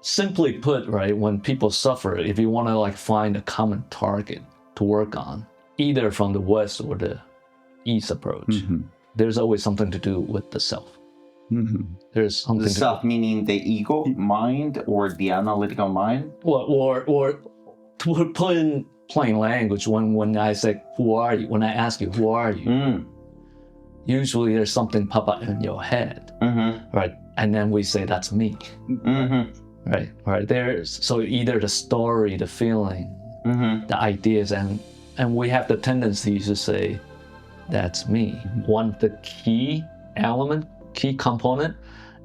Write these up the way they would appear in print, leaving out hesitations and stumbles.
simply put, right, when people suffer, if you want to like find a common target to work on, either from the West or the East approach, there's always something to do with the self. There's something The self meaning the ego mind or the analytical mind? Or to put in plain language, when I say, who are you? When I ask you, who are you? Usually there's something pop up in your head, right? And then we say, that's me. Right. So either the story, the feeling, the ideas, and we have the tendency to say, that's me. One of the key component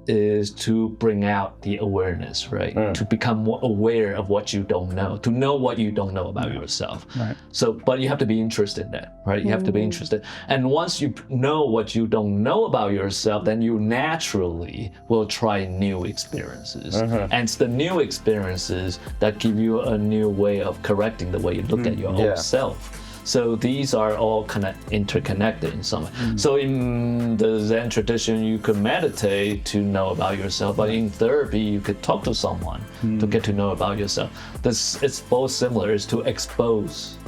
is to bring out the awareness, right? To become more aware of what you don't know, to know what you don't know about yourself. Right. So, but you have to be interested in that, right? You have to be interested. And once you know what you don't know about yourself, then you naturally will try new experiences. And it's the new experiences that give you a new way of correcting the way you look at your own self. So these are all kind of interconnected in some way. So in the Zen tradition, you could meditate to know about yourself, but in therapy, you could talk to someone to get to know about yourself. It's both similar, is to expose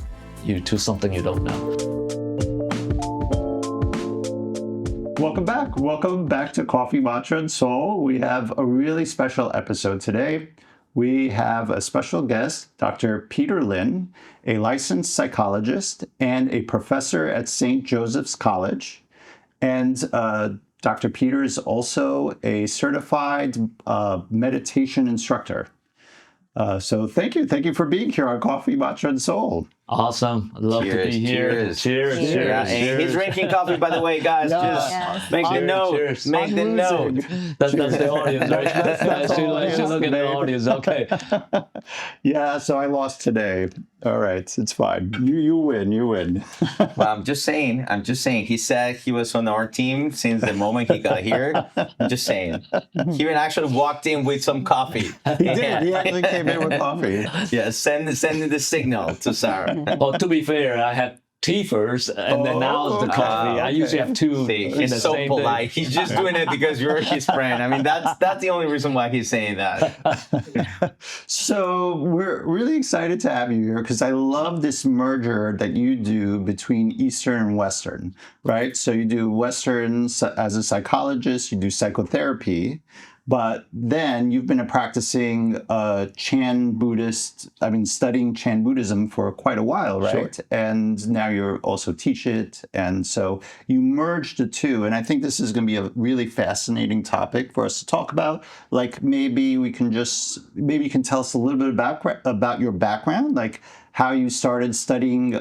you to something you don't know. Welcome back. Welcome back to Coffee, Matcha, and Soul. We have a really special episode today. We have a special guest, Dr. Peter Lin, a licensed psychologist and a professor at St. Joseph's College. And Dr. Peter is also a certified meditation instructor. So thank you for being here on Coffee, Matcha, and Soul. Awesome. I'd love to be here. Cheers. He's drinking coffee, by the way, guys. Just make the note. Cheers. Make the note. That's the audience, right? She look at the audience. Okay. Yeah, so I lost today. All right, it's fine. You win. Well, I'm just saying. He said he was on our team since the moment he got here. I'm just saying. He even actually walked in with some coffee. He did. He actually came in with coffee. Yeah, sending the signal to Sarah. Well, to be fair, I had tea first, and then now it's the coffee. Okay. I usually have two See, in the he's so same polite. day. He's just doing it because you're his friend. I mean, that's the only reason why he's saying that. So we're really excited to have you here because I love this merger that you do between Eastern and Western, right? So you do Western as a psychologist, you do psychotherapy, but then you've been practicing studying Chan Buddhism for quite a while, right? Sure. And now you also teach it. And so you merge the two. And I think this is going to be a really fascinating topic for us to talk about. Like maybe you can tell us a little bit about your background, like how you started studying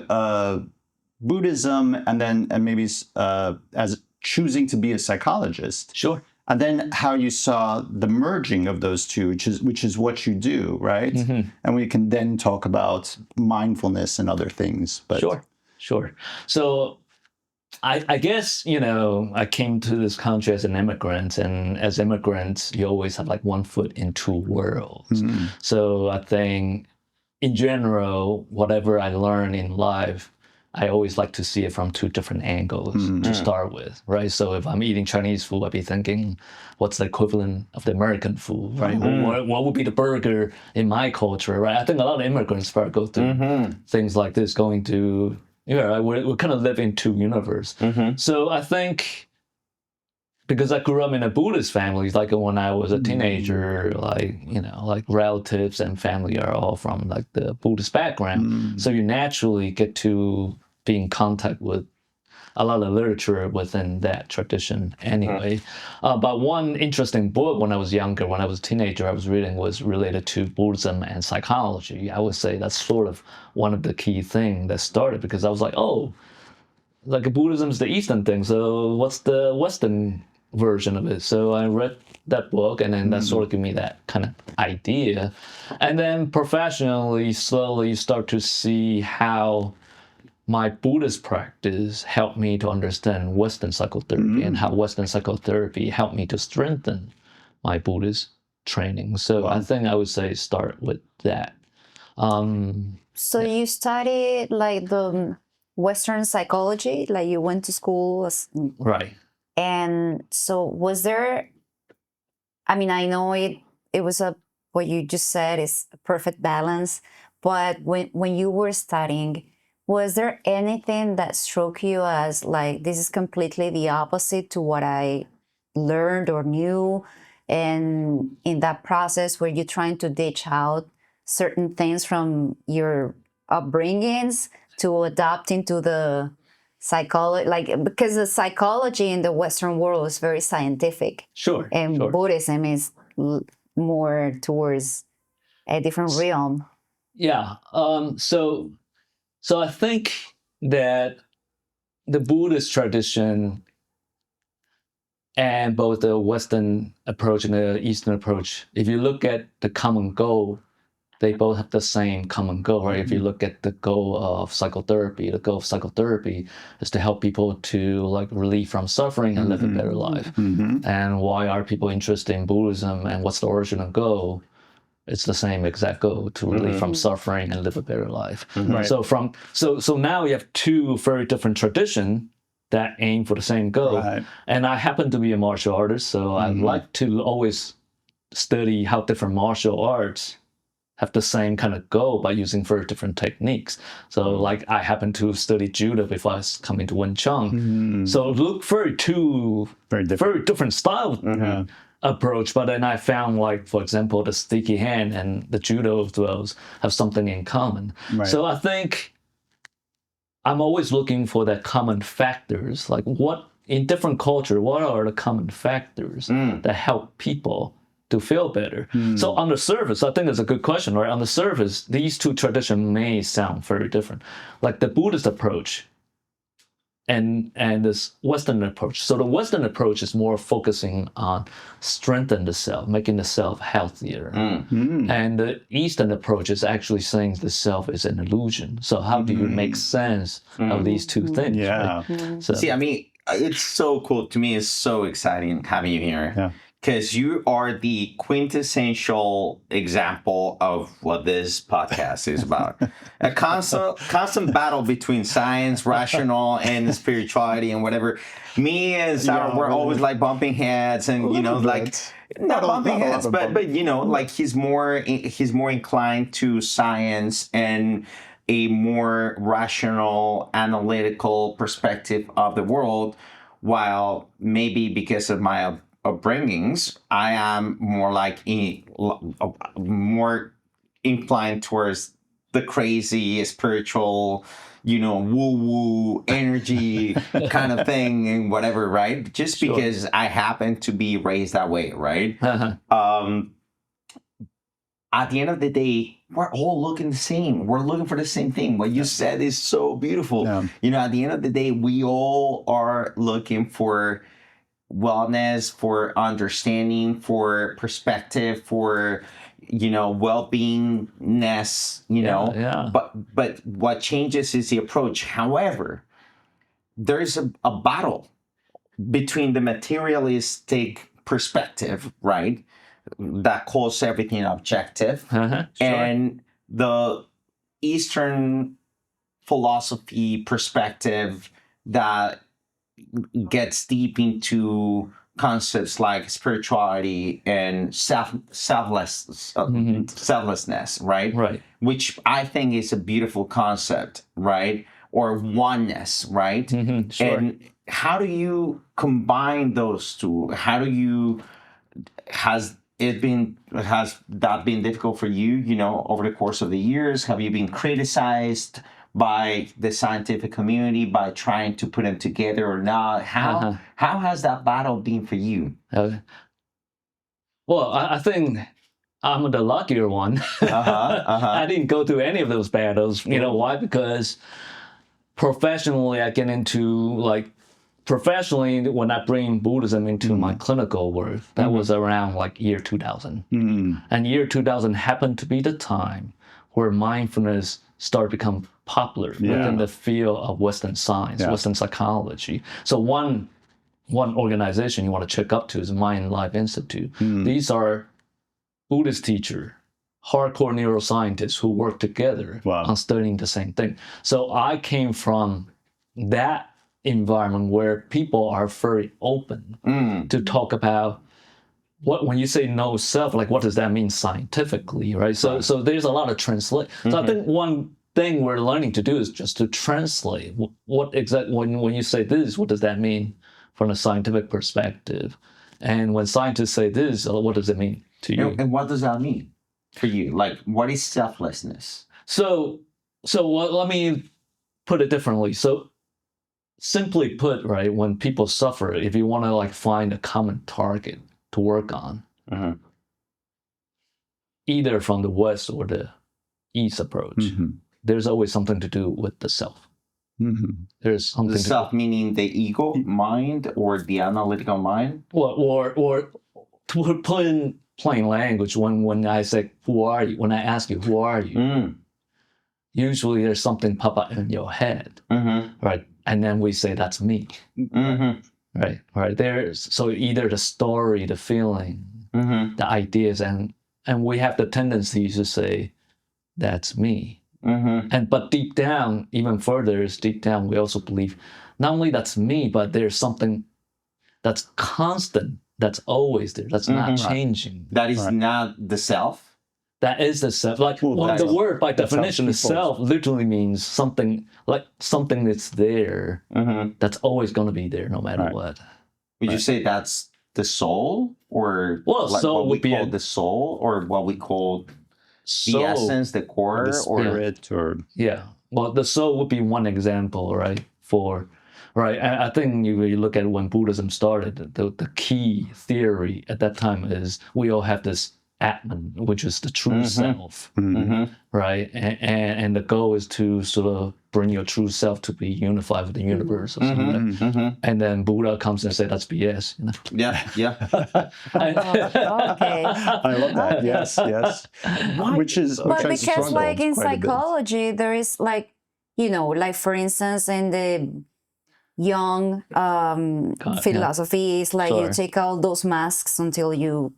Buddhism and maybe as choosing to be a psychologist. Sure. And then how you saw the merging of those two, which is what you do, right? And we can then talk about mindfulness and other things. But Sure. So I guess, I came to this country as an immigrant, and as immigrants, you always have like one foot in two worlds. So I think in general, whatever I learn in life, I always like to see it from two different angles to start with, right? So if I'm eating Chinese food, I'd be thinking, what's the equivalent of the American food, right? What would be the burger in my culture, right? I think a lot of immigrants probably go through things like this, going to, we kind of live in two universes. So I think because I grew up in a Buddhist family, like when I was a teenager, like relatives and family are all from like the Buddhist background. So you naturally get to be in contact with a lot of literature within that tradition anyway. But one interesting book when I was younger, when I was a teenager, I was reading was related to Buddhism and psychology. I would say that's sort of one of the key things that started, because I was like, oh, like Buddhism is the Eastern thing, so what's the Western version of it? So I read that book, and then that sort of gave me that kind of idea. And then professionally, slowly you start to see how my Buddhist practice helped me to understand Western psychotherapy, and how Western psychotherapy helped me to strengthen my Buddhist training. So I think I would say start with that. So you studied like the Western psychology, like you went to school. Right. And so was there, I mean, I know it was a what you just said is a perfect balance. But when you were studying, was there anything that struck you as like, this is completely the opposite to what I learned or knew? And in that process, were you trying to ditch out certain things from your upbringings to adapt into the psychology? Like, because the psychology in the Western world is very scientific, Sure. and Sure. Buddhism is more towards a different realm. Yeah. So I think that the Buddhist tradition and both the Western approach and the Eastern approach, if you look at the common goal, they both have the same common goal, right? If you look at the goal of psychotherapy, the goal of psychotherapy is to help people to like relieve from suffering and live a better life. And why are people interested in Buddhism and what's the original goal? It's the same exact goal, to relieve from suffering and live a better life. Right. So now we have two very different traditions that aim for the same goal. Right. And I happen to be a martial artist, so I like to always study how different martial arts have the same kind of goal by using very different techniques. So like I happen to study judo before I come into Wing Chun. So look very different style approach, but then I found, like, for example, the sticky hand and the judo throws have something in common. Right. So I think I'm always looking for the common factors, like what in different culture, what are the common factors that help people to feel better? So on the surface, I think it's a good question, right? On the surface, these two traditions may sound very different. Like the Buddhist approach and this Western approach. So the Western approach is more focusing on strengthening the self, making the self healthier. And the Eastern approach is actually saying the self is an illusion. So how do you make sense of these two things? Yeah. Right? So, See, I mean, it's so cool. To me, it's so exciting having you here. Yeah. Because you are the quintessential example of what this podcast is about. A constant battle between science, rational, and spirituality and whatever. Me and Sarah, we're always like bumping heads and, like, not bumping heads, but like he's more inclined to science and a more rational, analytical perspective of the world, while maybe because of my upbringings, I am more like more inclined towards the crazy spiritual, woo-woo energy kind of thing and whatever, right? Just because I happen to be raised that way, right? At the end of the day, we're all looking the same. We're looking for the same thing. What you said is so beautiful. Yeah. At the end of the day, we all are looking for wellness, for understanding, for perspective, for well-beingness, but what changes is the approach. However, there's a battle between the materialistic perspective, right, that calls everything objective, and the Eastern philosophy perspective that gets deep into concepts like spirituality and selflessness, right? Right. Which I think is a beautiful concept, right? Or oneness, right? And how do you combine those two? Has that been difficult for you, over the course of the years? Have you been criticized by the scientific community by trying to put them together or not? How has that battle been for you? Well, I think I'm the luckier one. I didn't go through any of those battles. You know why? Because professionally, I get into professionally, when I bring Buddhism into my clinical work, that was around like year 2000. And year 2000 happened to be the time where mindfulness started to become popular within the field of Western science, Western psychology. So one organization you want to check up to is Mind and Life Institute. These are Buddhist teachers, hardcore neuroscientists who work together on studying the same thing. So I came from that environment where people are very open to talk about when you say no self, like what does that mean scientifically, right? So there's a lot of translate. So I think one thing we're learning to do is just to translate what exactly when you say this, what does that mean from a scientific perspective? And when scientists say this, what does it mean to you? And what does that mean for you? Like, what is selflessness? So let me put it differently. So simply put, right, when people suffer, if you want to like find a common target to work on, either from the West or the East approach, there's always something to do with the self. There's something the self, meaning the ego mind or the analytical mind? Or to put in plain language, when I say, who are you? When I ask you, who are you? Usually there's something pop up in your head, right? And then we say, that's me, right? So either the story, the feeling, the ideas, and we have the tendency to say, that's me. But deep down, even further, is deep down, we also believe not only that's me, but there's something that's constant, that's always there, that's not changing. That is not the self? That is the self. Like the word, by definition, the self literally means something, like something that's there, that's always going to be there no matter what. Would you say that's the soul? Or like soul what we would be call the soul? Or what we call the essence, the core? The spirit, Well, the soul would be one example, right? I think you look at when Buddhism started, the key theory at that time is we all have this Atman, which is the true self, right? And the goal is to sort of bring your true self to be unified with the universe or something. And then Buddha comes and says, that's BS. You know? Okay. I love that. Yes. But because like in psychology, there is like, like for instance, in the Jung philosophy, is like you take all those masks until you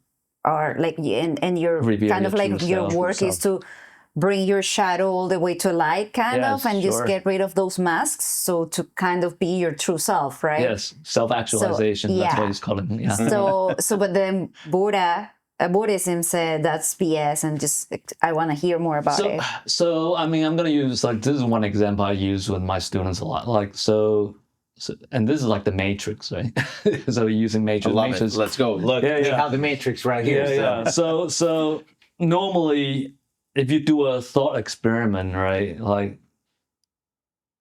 are like, and you're reveal kind of like your work is to bring your shadow all the way to light, and just get rid of those masks, so to kind of be your true self, right? Yes, self-actualization. So, that's what he's calling it. Yeah. So, but then Buddhism said that's BS, and just I want to hear more about it. So I mean, I'm going to use this is one example I use with my students a lot. And this is like the matrix, right? So using matrix. I love it. Let's go. Look, we have the matrix right here. So normally, if you do a thought experiment, right, like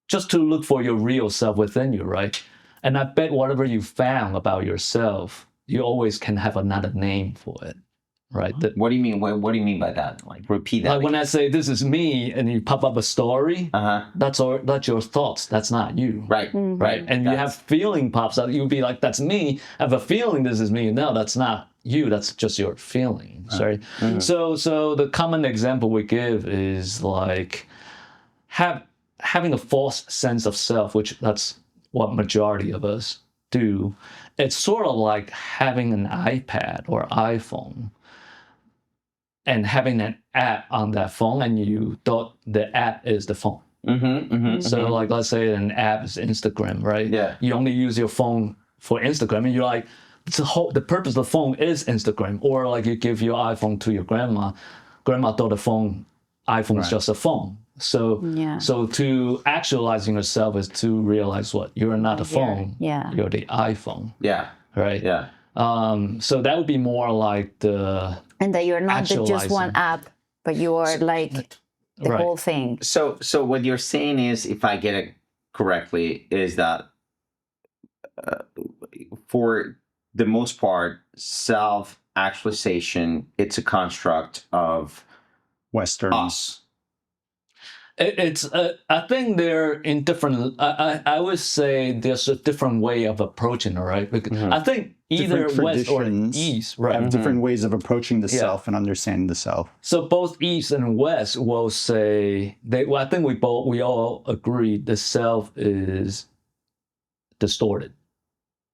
just to look for your real self within you, right? And I bet whatever you found about yourself, you always can have another name for it, right? What do you mean? What do you mean by that? Like repeat that. Like when I say this is me, and you pop up a story, that's your thoughts. That's not you, right? Right. And you have feeling pops up. You'll be like, that's me. I have a feeling this is me. No, that's not you. That's just your feelings, right? So the common example we give is like having a false sense of self, which that's what majority of us do. It's sort of like having an iPad or iPhone and having an app on that phone, and you thought the app is the phone. So like, let's say an app is Instagram, right? Yeah. You only use your phone for Instagram, and you're like, the purpose of the phone is Instagram. Or like you give your iPhone to your grandma. Grandma thought iPhone is just a phone. So to actualizing yourself is to realize what? You're not a phone. You're the iPhone. Yeah. Right? Yeah. So that would be more like the... And that you're not just one app, but you are like the whole thing. So what you're saying is, if I get it correctly, is that for the most part, self-actualization, it's a construct of Western us. It's I think they're in different. I would say there's a different way of approaching it, right? Because I think either West or East, right, have different ways of approaching the self and understanding the self. So both East and West will say I think we all agree the self is distorted.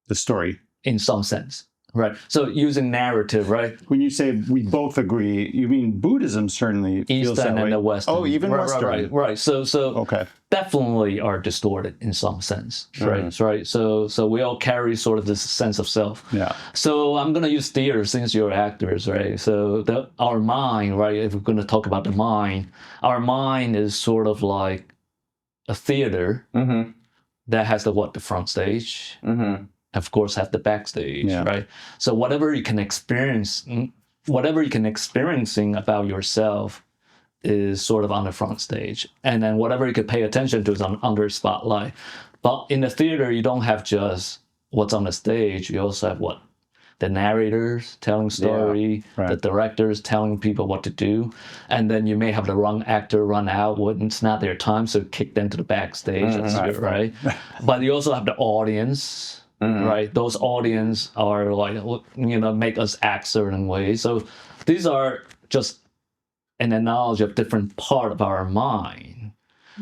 The story, in some sense, Right. So using narrative, right? When you say we both agree, you mean Buddhism certainly feels that Eastern way. and the Western. Oh, even right, Western. Right. So Okay. definitely are distorted in some sense, right? Right. So we all carry sort of this sense of self. Yeah. So I'm gonna use theater since you're actors, right? So our mind, right? If we're gonna talk about the mind, our mind is sort of like a theater that has the front stage. Of course, have the backstage, right? So whatever you can experiencing about yourself is sort of on the front stage, and then whatever you could pay attention to is under spotlight. But in the theater, you don't have just what's on the stage. You also have the narrators telling story, the directors telling people what to do, and then you may have the wrong actor run out when it's not their time, so kick them to the backstage, right? But you also have the audience. Right, those audience are like, make us act certain ways. So these are just an analogy of different part of our mind.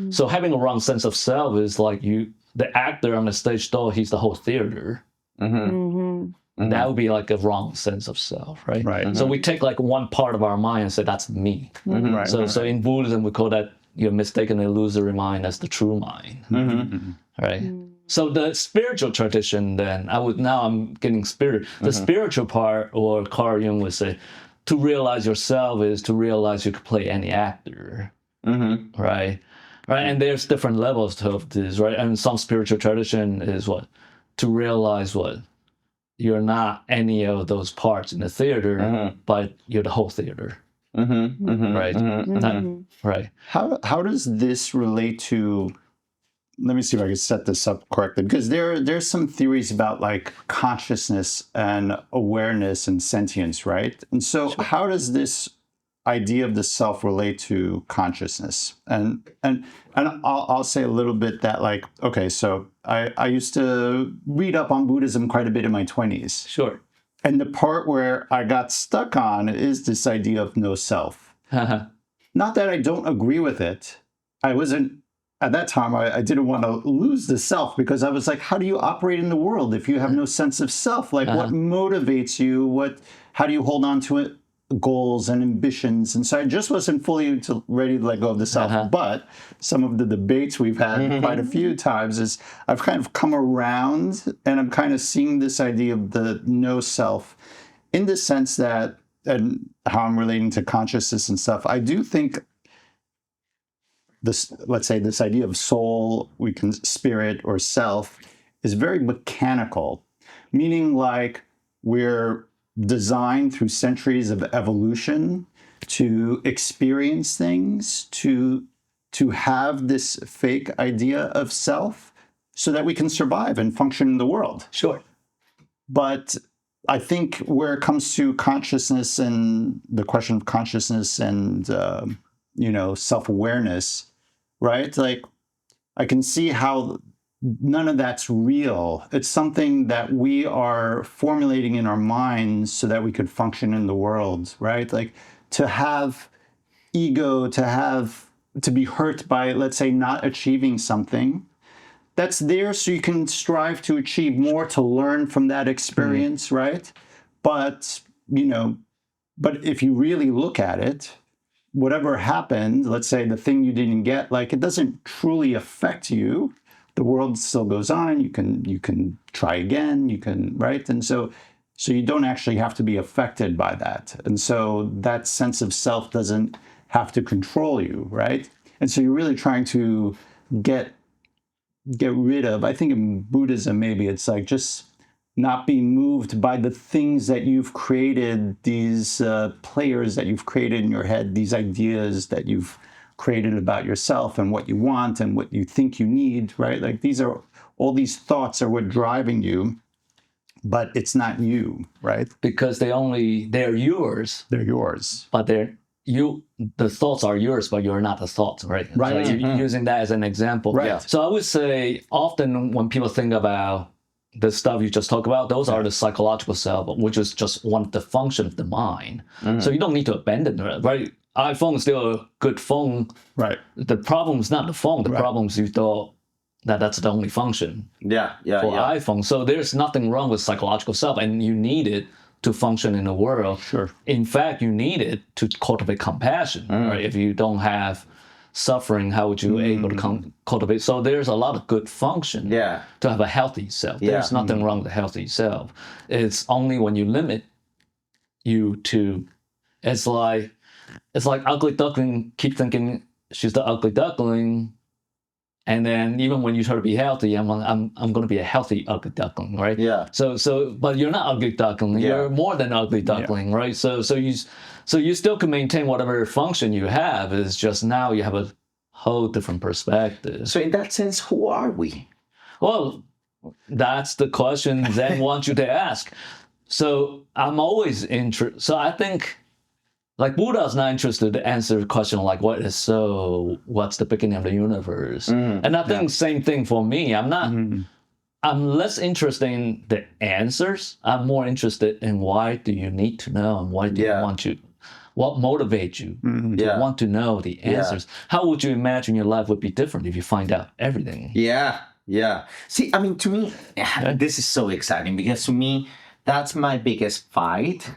So having a wrong sense of self is like the actor on the stage thought he's the whole theater. That would be like a wrong sense of self, right? Right. So we take like one part of our mind and say that's me. Right. So in Buddhism we call that your mistaken illusory mind as the true mind, right? So the spiritual tradition, then I'm getting spirit. The spiritual part, or Carl Jung would say, to realize yourself is to realize you could play any actor, right? And there's different levels of this, right? And some spiritual tradition is to realize you're not any of those parts in the theater, but you're the whole theater, right? Right. How does this relate to? Let me see if I can set this up correctly, because there's some theories about like consciousness and awareness and sentience, right? And so how does this idea of the self relate to consciousness? And I'll say a little bit that, like, okay, so I used to read up on Buddhism quite a bit in my 20s. Sure. And the part where I got stuck on is this idea of no self. Not that I don't agree with it. I wasn't, at that time, I didn't want to lose the self, because I was like, how do you operate in the world if you have no sense of self? Like, what motivates you? How do you hold on to it? Goals and ambitions. And so I just wasn't fully ready to let go of the self. But some of the debates we've had quite a few times is I've kind of come around, and I'm kind of seeing this idea of the no self in the sense that, and how I'm relating to consciousness and stuff. I do think this, let's say, this idea of soul, spirit or self, is very mechanical, meaning like we're designed through centuries of evolution to experience things, to have this fake idea of self so that we can survive and function in the world. Sure. But I think where it comes to consciousness and the question of consciousness and self-awareness, right? Like, I can see how none of that's real. It's something that we are formulating in our minds so that we could function in the world, right? Like, to have ego, to be hurt by, let's say, not achieving something, that's there so you can strive to achieve more, to learn from that experience, right? But, but if you really look at it, whatever happened, let's say the thing you didn't get, like, it doesn't truly affect you. The world still goes on. You can try again. Right? And so you don't actually have to be affected by that. And so that sense of self doesn't have to control you, right? And so you're really trying to get rid of, I think in Buddhism, maybe it's like just not be moved by the things that you've created, these players that you've created in your head, these ideas that you've created about yourself and what you want and what you think you need, right? Like, all these thoughts are what driving you, but it's not you, right? Because they're yours. They're yours. But the thoughts are yours, but you're not the thoughts, right? Right. So you're using that as an example. Right. Yeah. So I would say often when people think about the stuff you just talked about, those are the psychological self, which is just one of the functions of the mind. So you don't need to abandon it, right? iPhone is still a good phone. Right. The problem is not the phone. The problem is you thought that's the only function for iPhone. So there's nothing wrong with psychological self, and you need it to function in the world. Sure. In fact, you need it to cultivate compassion. Right? If you don't have suffering, how would you able to cultivate? So there's a lot of good function to have a healthy self. There's nothing wrong with a healthy self. It's only when you limit you to, it's like ugly duckling keep thinking she's the ugly duckling. And then even when you try to be healthy, I'm going to be a healthy ugly duckling, right? Yeah. So, but you're not ugly duckling. Yeah. You're more than ugly duckling, right? So you still can maintain whatever function you have. It's just now you have a whole different perspective. So in that sense, who are we? Well, that's the question Zen wants you to ask. So I'm always interested. So I think, like, Buddha's not interested to answer the question like, what's the beginning of the universe? And I think same thing for me. I'm less interested in the answers. I'm more interested in why do you need to know, and why do you want to, what motivates you to want to know the answers? How would you imagine your life would be different if you find out everything? Yeah. See, I mean, to me, this is so exciting, because to me, that's my biggest fight.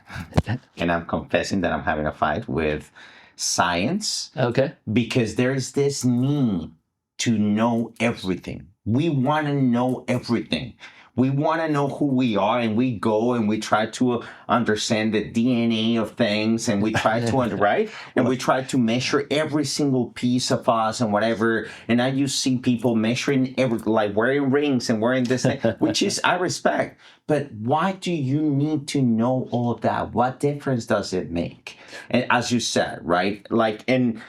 And I'm confessing that I'm having a fight with science. Okay. Because there is this need to know everything. We want to know everything. We want to know who we are, and we go and we try to understand the DNA of things, and we try to, right? And we try to measure every single piece of us and whatever. And now you see people measuring like wearing rings and wearing this thing, which is, I respect. But why do you need to know all of that? What difference does it make? And as you said, right? Like, and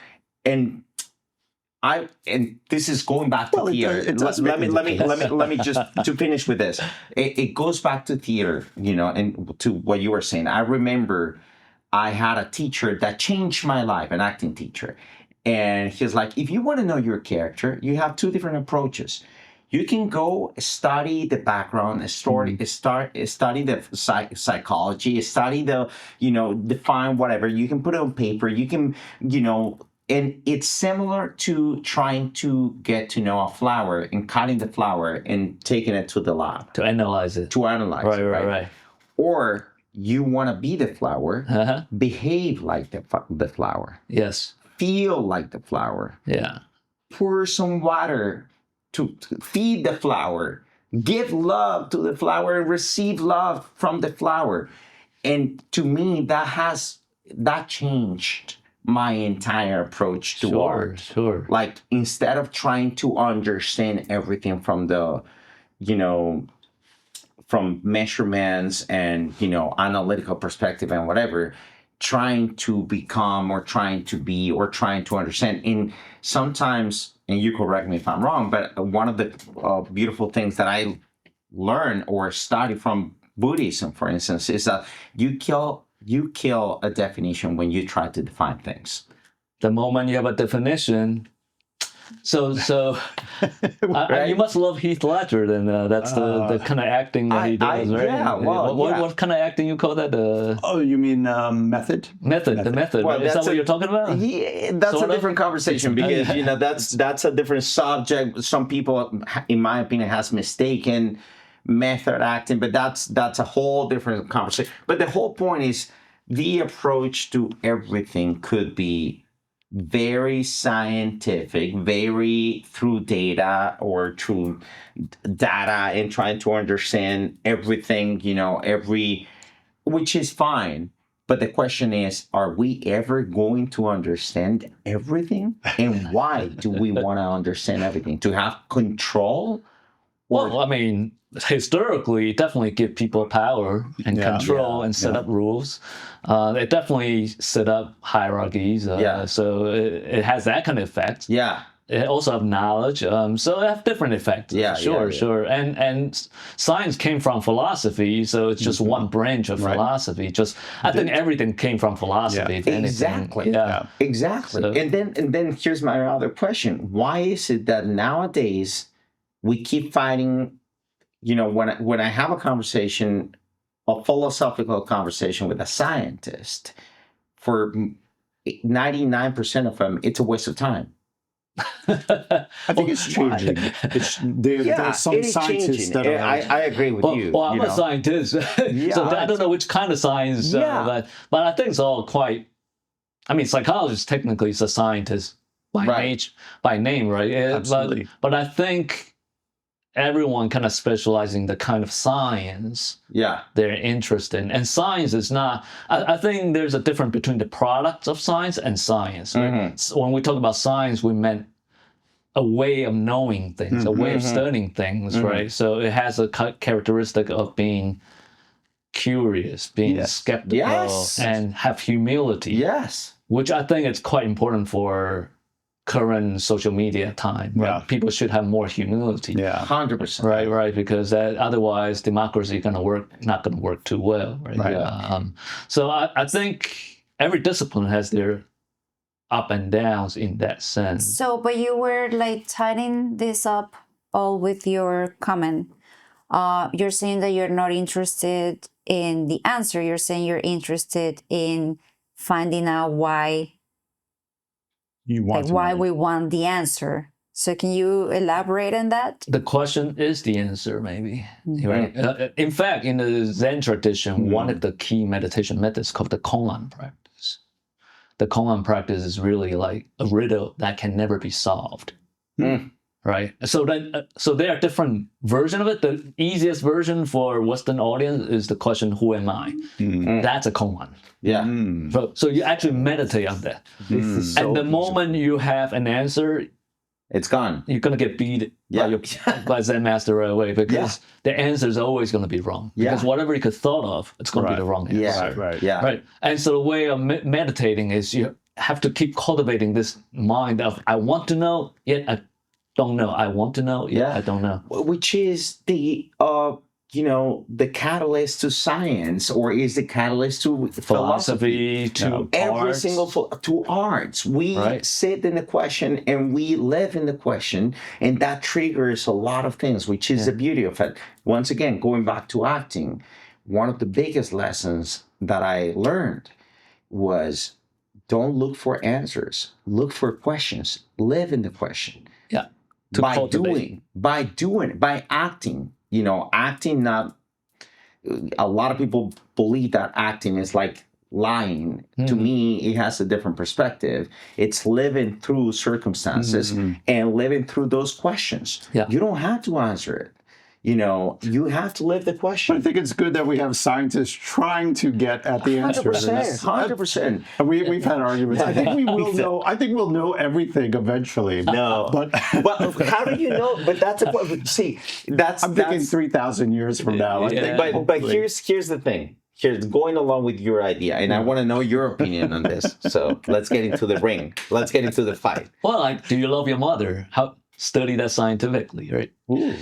this is going back to theater. Let me just to finish with this. It goes back to theater, and to what you were saying. I remember I had a teacher that changed my life, an acting teacher, and he's like, if you want to know your character, you have two different approaches. You can go study the background, study the psychology, study the, define whatever. You can put it on paper. You can, and it's similar to trying to get to know a flower and cutting the flower and taking it to the lab. To analyze it. Right. Or you want to be the flower, behave like the flower. Yes. Feel like the flower. Yeah. Pour some water to feed the flower. Give love to the flower and receive love from the flower. And to me, that changed my entire approach to art. Sure. Like, instead of trying to understand everything from the, from measurements and, analytical perspective and whatever, trying to become or trying to be or trying to understand. And sometimes, and you correct me if I'm wrong, but one of the beautiful things that I learned or study from Buddhism, for instance, is that you kill a definition when you try to define things. The moment you have a definition, so Right? you must love Heath Ledger. Then that's the kind of acting that he does, right? Yeah. Well, what kind of acting you call that? Oh, you mean method? Method. The method. Well, is that what you're talking about? Yeah, that's Sort a of? different conversation, because that's a different subject. Some people, in my opinion, has mistaken method acting, but that's a whole different conversation. But the whole point is, the approach to everything could be very scientific, very through data or through data and trying to understand everything, which is fine. But the question is, are we ever going to understand everything? And why do we want to understand everything? To have control? Well, I mean, historically, it definitely give people power and control and set up rules. It definitely set up hierarchies. So it has that kind of effect. Yeah. It also have knowledge. So it have different effects. Sure. And science came from philosophy, so it's just one branch of philosophy. I think everything came from philosophy. If Exactly. anything. Exactly. So, and then here's my other question. Why is it that nowadays we keep fighting, when I have a conversation, a philosophical conversation with a scientist, for 99% of them, it's a waste of time. I think it's changing. There's some it is scientists changing. that are. I agree with you. Well, I'm you a know. scientist, so I don't know which kind of science, but I think it's all quite. I mean, psychologist technically is a scientist by name, right? Absolutely. But I think everyone kind of specializes in the kind of science they're interested in. And science is not, I think there's a difference between the products of science and science. Right? So when we talk about science, we meant a way of knowing things, a way of studying things, right? So it has a characteristic of being curious, being skeptical, and have humility. Yes. Which I think is quite important for current social media time. Right? Yeah. People should have more humility. Yeah, 100%. Right, because otherwise democracy not going to work too well. Right. So I think every discipline has their up and downs in that sense. So, but you were like tying this up all with your comment. You're saying that you're not interested in the answer. You're saying you're interested in finding out why we want the answer. So can you elaborate on that? The question is the answer, maybe. Right? In fact, in the Zen tradition, one of the key meditation methods called the Koan practice. The Koan practice is really like a riddle that can never be solved. Right? So there are different versions of it. The easiest version for Western audience is the question, who am I? That's a Koan. Yeah. So you actually meditate on that. And the moment you have an answer, it's gone. You're going to get beat by Zen master right away because the answer is always going to be wrong. Because whatever you could thought of, it's going to be the wrong answer. Right. And so the way of meditating is you have to keep cultivating this mind of, I want to know, yet I don't know. I want to know, yet I don't know. Which is the the catalyst to science, or is the catalyst to philosophy, to every arts. to arts. We sit in the question and we live in the question, and that triggers a lot of things, which is the beauty of it. Once again, going back to acting, one of the biggest lessons that I learned was don't look for answers, look for questions, live in the question. Yeah. By acting. Acting, not a lot of people believe that acting is like lying. To me, it has a different perspective. It's living through circumstances and living through those questions. Yeah. You don't have to answer it. You have to live the question. But I think it's good that we have scientists trying to get at the answer. 100%. We've had arguments. I think we will know. I think we'll know everything eventually. No, but how do you know? But that's I'm thinking 3,000 years from now. But here's the thing. Here's going along with your idea, and I want to know your opinion on this. So let's get into the ring. Let's get into the fight. Well, do you love your mother? Study that scientifically, right? Ooh.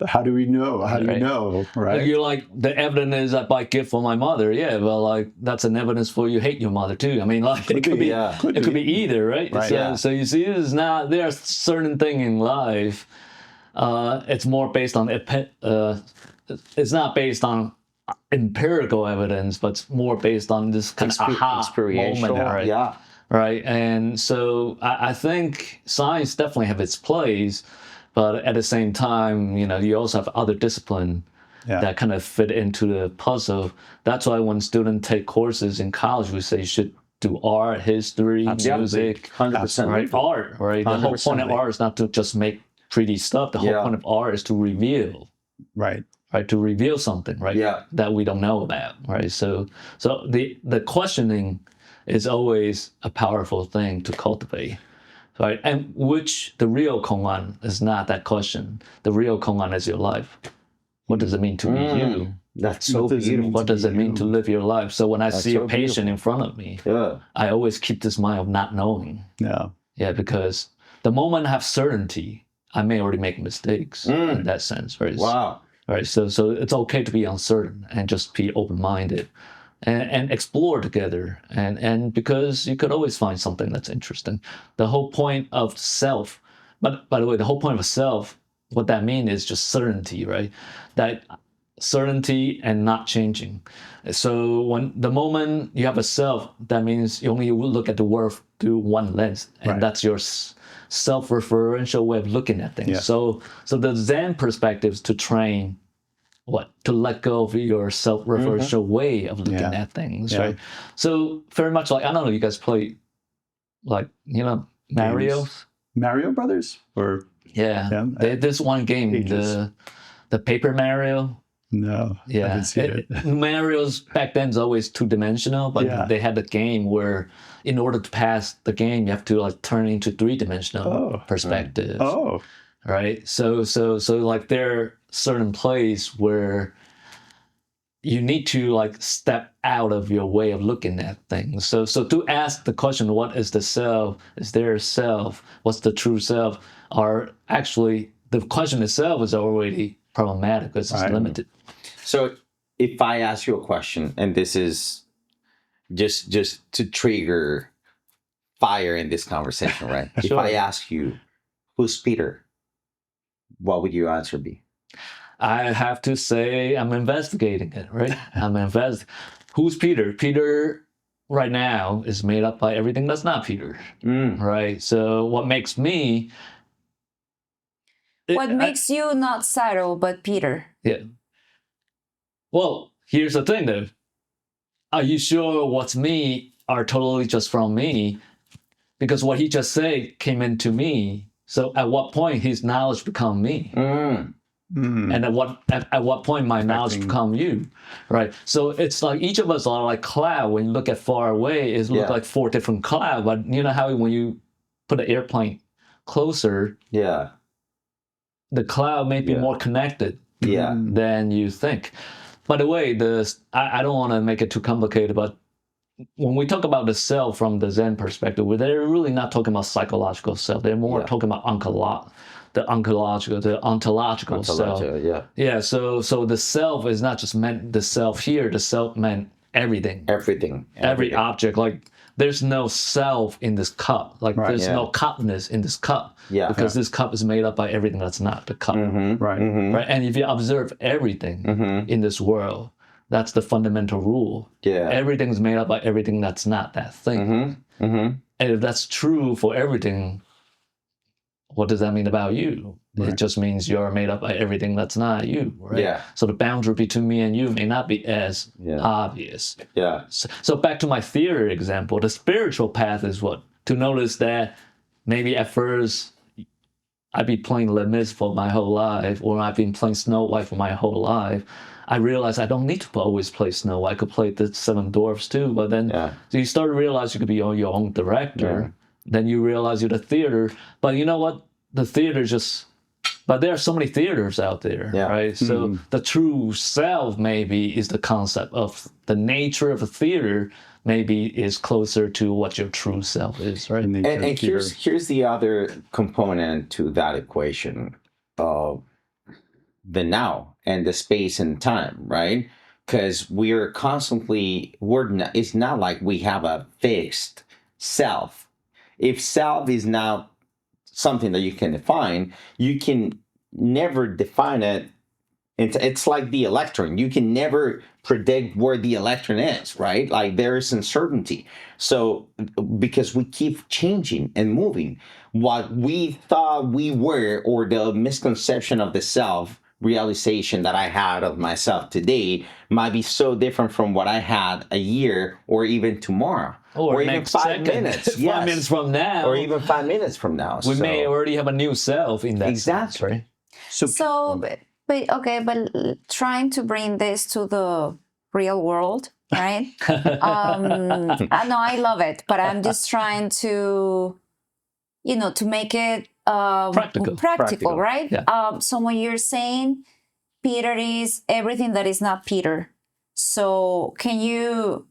How do we know? How do you know? Right? You're like, the evidence is I buy gift for my mother. Yeah, well, like that's an evidence for you hate your mother too. I mean, like it could be either, right? So you see, there are certain things in life. It's more based on it's not based on empirical evidence, but it's more based on this kind of aha moment, right? Yeah. Right, and so I think science definitely have its place. But at the same time, you also have other discipline that kind of fit into the puzzle. That's why when students take courses in college, we say you should do art, history, music, 100%. Right? Art, right? The whole point of art is not to just make pretty stuff. The whole point of art is to reveal. Right. Right, to reveal something, right? Yeah. That we don't know about, right? So the questioning is always a powerful thing to cultivate. Right, and which the real Koan is not that question. The real Koan is your life. What does it mean to be you? That's so beautiful. What does it mean to live your life? So when I see a patient in front of me, I always keep this mind of not knowing. Yeah, because the moment I have certainty, I may already make mistakes in that sense. Right? Wow. Right. So it's okay to be uncertain and just be open-minded. And explore together, and because you could always find something that's interesting. The whole point of self, but by the way, the whole point of self, what that means is just certainty, right? That certainty and not changing. So when the moment you have a self, that means you only look at the world through one lens, and Right. that's your self-referential way of looking at things. Yeah. So the Zen perspective is to train to let go of your self-referential way of looking Yeah. at things, Yeah. right? So very much like, I don't know, you guys play like, Mario? Games. Mario Brothers? Or Yeah. Yeah, There's one game, ages. the Paper Mario. no, I Yeah. haven't seen it. Mario's back then is always two-dimensional, but Yeah. they had a game where in order to pass the game, you have to like turn into three-dimensional Oh. perspective. Oh, Right. So like there are certain places where you need to like step out of your way of looking at things. So to ask the question, what is the self? Is there a self? What's the true self? Or actually the question itself is already problematic because it's Right. limited. So if I ask you a question, and this is just to trigger fire in this conversation, right? If Sure. I ask you, who's Peter? What would your answer be? I have to say I'm investigating it, right? Who's Peter? Peter right now is made up by everything that's not Peter, right? So what makes me... What makes you not Saro, but Peter? Yeah. Well, here's the thing though. Are you sure what's me are totally just from me? Because what he just said came into me. So at what point his knowledge become me? And at what point my knowledge become you, right? So it's like each of us are like cloud. When you look at far away, it looks like 4 different clouds. But you know how when you put an airplane closer, the cloud may be more connected than you think. By the way, I don't want to make it too complicated, but when we talk about the self from the Zen perspective, they're really not talking about psychological self. They're more talking about the ontological self. Yeah. So the self is not just meant the self here. The self meant everything. Every object. Like there's no self in this cup. Like there's no cupness in this cup. Because this cup is made up by everything that's not the cup. right. Right. And if you observe everything in this world, that's the fundamental rule. Everything's made up by everything that's not that thing. And if that's true for everything, what does that mean about you? It just means you're made up by everything that's not you, right? So the boundary between me and you may not be as obvious. So back to my theory example, the spiritual path is what? To notice that maybe at first I'd be playing Les Mis for my whole life, or I've been playing Snow White for my whole life. I realized I don't need to always play Snow White. I could play the Seven Dwarfs too. But then so you start to realize you could be your own director. Then you realize you're the theater. But you know what? The theater but there are so many theaters out there, right? So the true self maybe is the concept of the nature of a theater maybe is closer to what your true self is, right? And here's the other component to that equation of the now and the space and time, right? Because we're constantly, it's not like we have a fixed self. If self is not something that you can define, you can never define it. It's like the electron. You can never predict where the electron is, right? Like there is uncertainty. So because we keep changing and moving, what we thought we were, or the misconception of the self realization that I had of myself today might be so different from what I had a year or even tomorrow. Or even 5 minutes. 5 minutes from now. Or even 5 minutes from now. We may already have a new self in that sense, right? But trying to bring this to the real world, right? I know I love it, but I'm just trying to, to make it practical, right? Yeah. So when you're saying Peter is everything that is not Peter, so can you,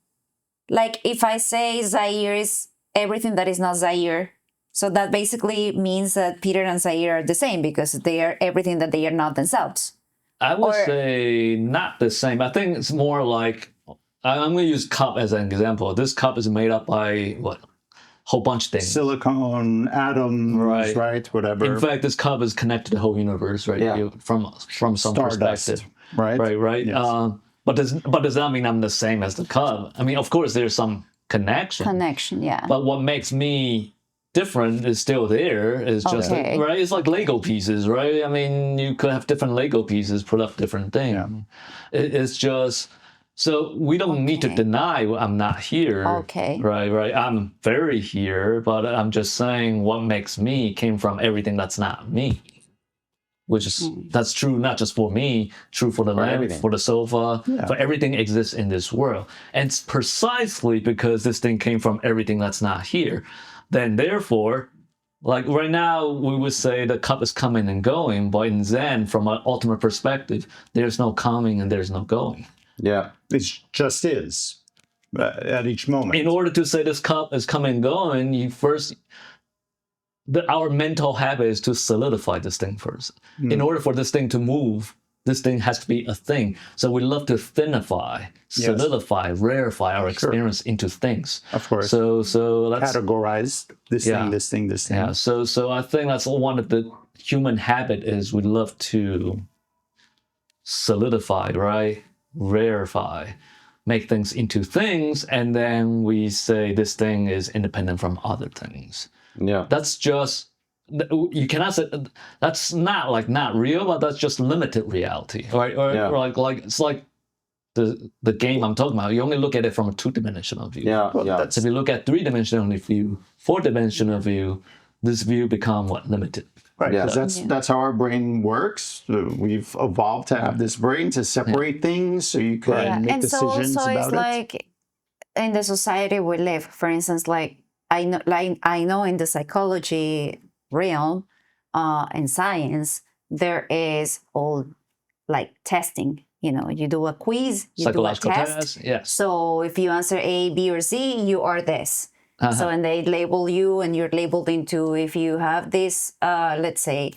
like if I say Zaire is everything that is not Zaire, so that basically means that Peter and Zaire are the same because they are everything that they are not themselves. I would say not the same. I think it's more like, I'm going to use cup as an example. This cup is made up by what? Whole bunch of things. Silicone, atoms, right? Whatever. In fact, this cup is connected to the whole universe, right? From some Stardust, perspective. right? Right. Yes. But does that mean I'm the same as the cup? I mean, of course, there's some connection. Yeah. But what makes me different is still there. It's just Okay. right. It's like Lego pieces, right? I mean, you could have different Lego pieces put up different things. Yeah. It's just so we don't need to Okay. deny I'm not here. Okay. Right. I'm very here, but I'm just saying what makes me came from everything that's not me. Which is that's true not just for me, true for the lamp, everything. for the sofa, for everything exists in this world. And it's precisely because this thing came from everything that's not here. Then therefore, like right now, we would say the cup is coming and going, but in Zen, from an ultimate perspective, there's no coming and there's no going. Yeah. It just is at each moment. In order to say this cup is coming and going, you first our mental habit is to solidify this thing first. In order for this thing to move, this thing has to be a thing. So we love to thinify, solidify, rarefy our experience into things. Of course. So let's categorize this thing, this thing, this thing. Yeah. So I think that's one of the human habit is we love to solidify, right? Rarefy, make things into things, and then we say this thing is independent from other things. Yeah. That's just you cannot say that's not real, but that's just limited reality, right? Or like it's like the game I'm talking about. You only look at it from a 2-dimensional view. Yeah. Yeah. So if you look at 3-dimensional view, 4-dimensional view, this view become limited. Right, because that's how our brain works. We've evolved to have this brain to separate things, so you can make and decisions so about it's it. like in the society we live, for instance, like I know in the psychology realm and science, there is all like testing. You know, you do a quiz, you do a test. Yes. So if you answer A, B, or C, you are this. So and they label you, and you're labeled into if you have this, let's say,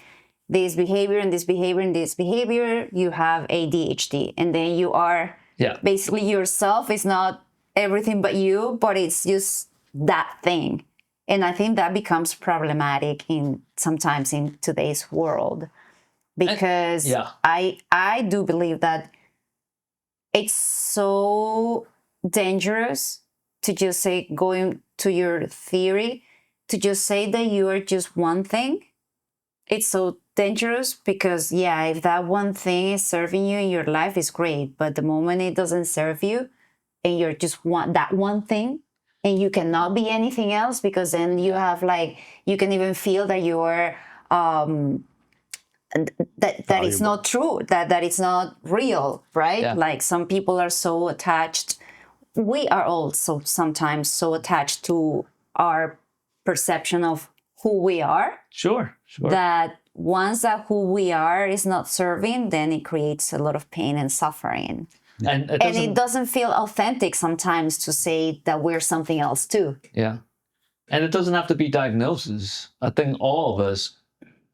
this behavior and this behavior and this behavior, you have ADHD, and then you are basically yourself is not everything but you, but it's just that thing. And I think that becomes problematic sometimes in today's world, because I do believe that it's so dangerous to just say, going to your theory, to just say that you are just one thing. It's so dangerous because, if that one thing is serving you in your life, is great. But the moment it doesn't serve you and you're just that one thing, and you cannot be anything else, because then you have you can even feel that you're, that it's not true, that it's not real, right? Yeah. Like some people are so attached. We are also sometimes so attached to our perception of who we are. Sure. That once that who we are is not serving, then it creates a lot of pain and suffering. And it doesn't feel authentic sometimes to say that we're something else too. Yeah. And it doesn't have to be diagnosis. I think all of us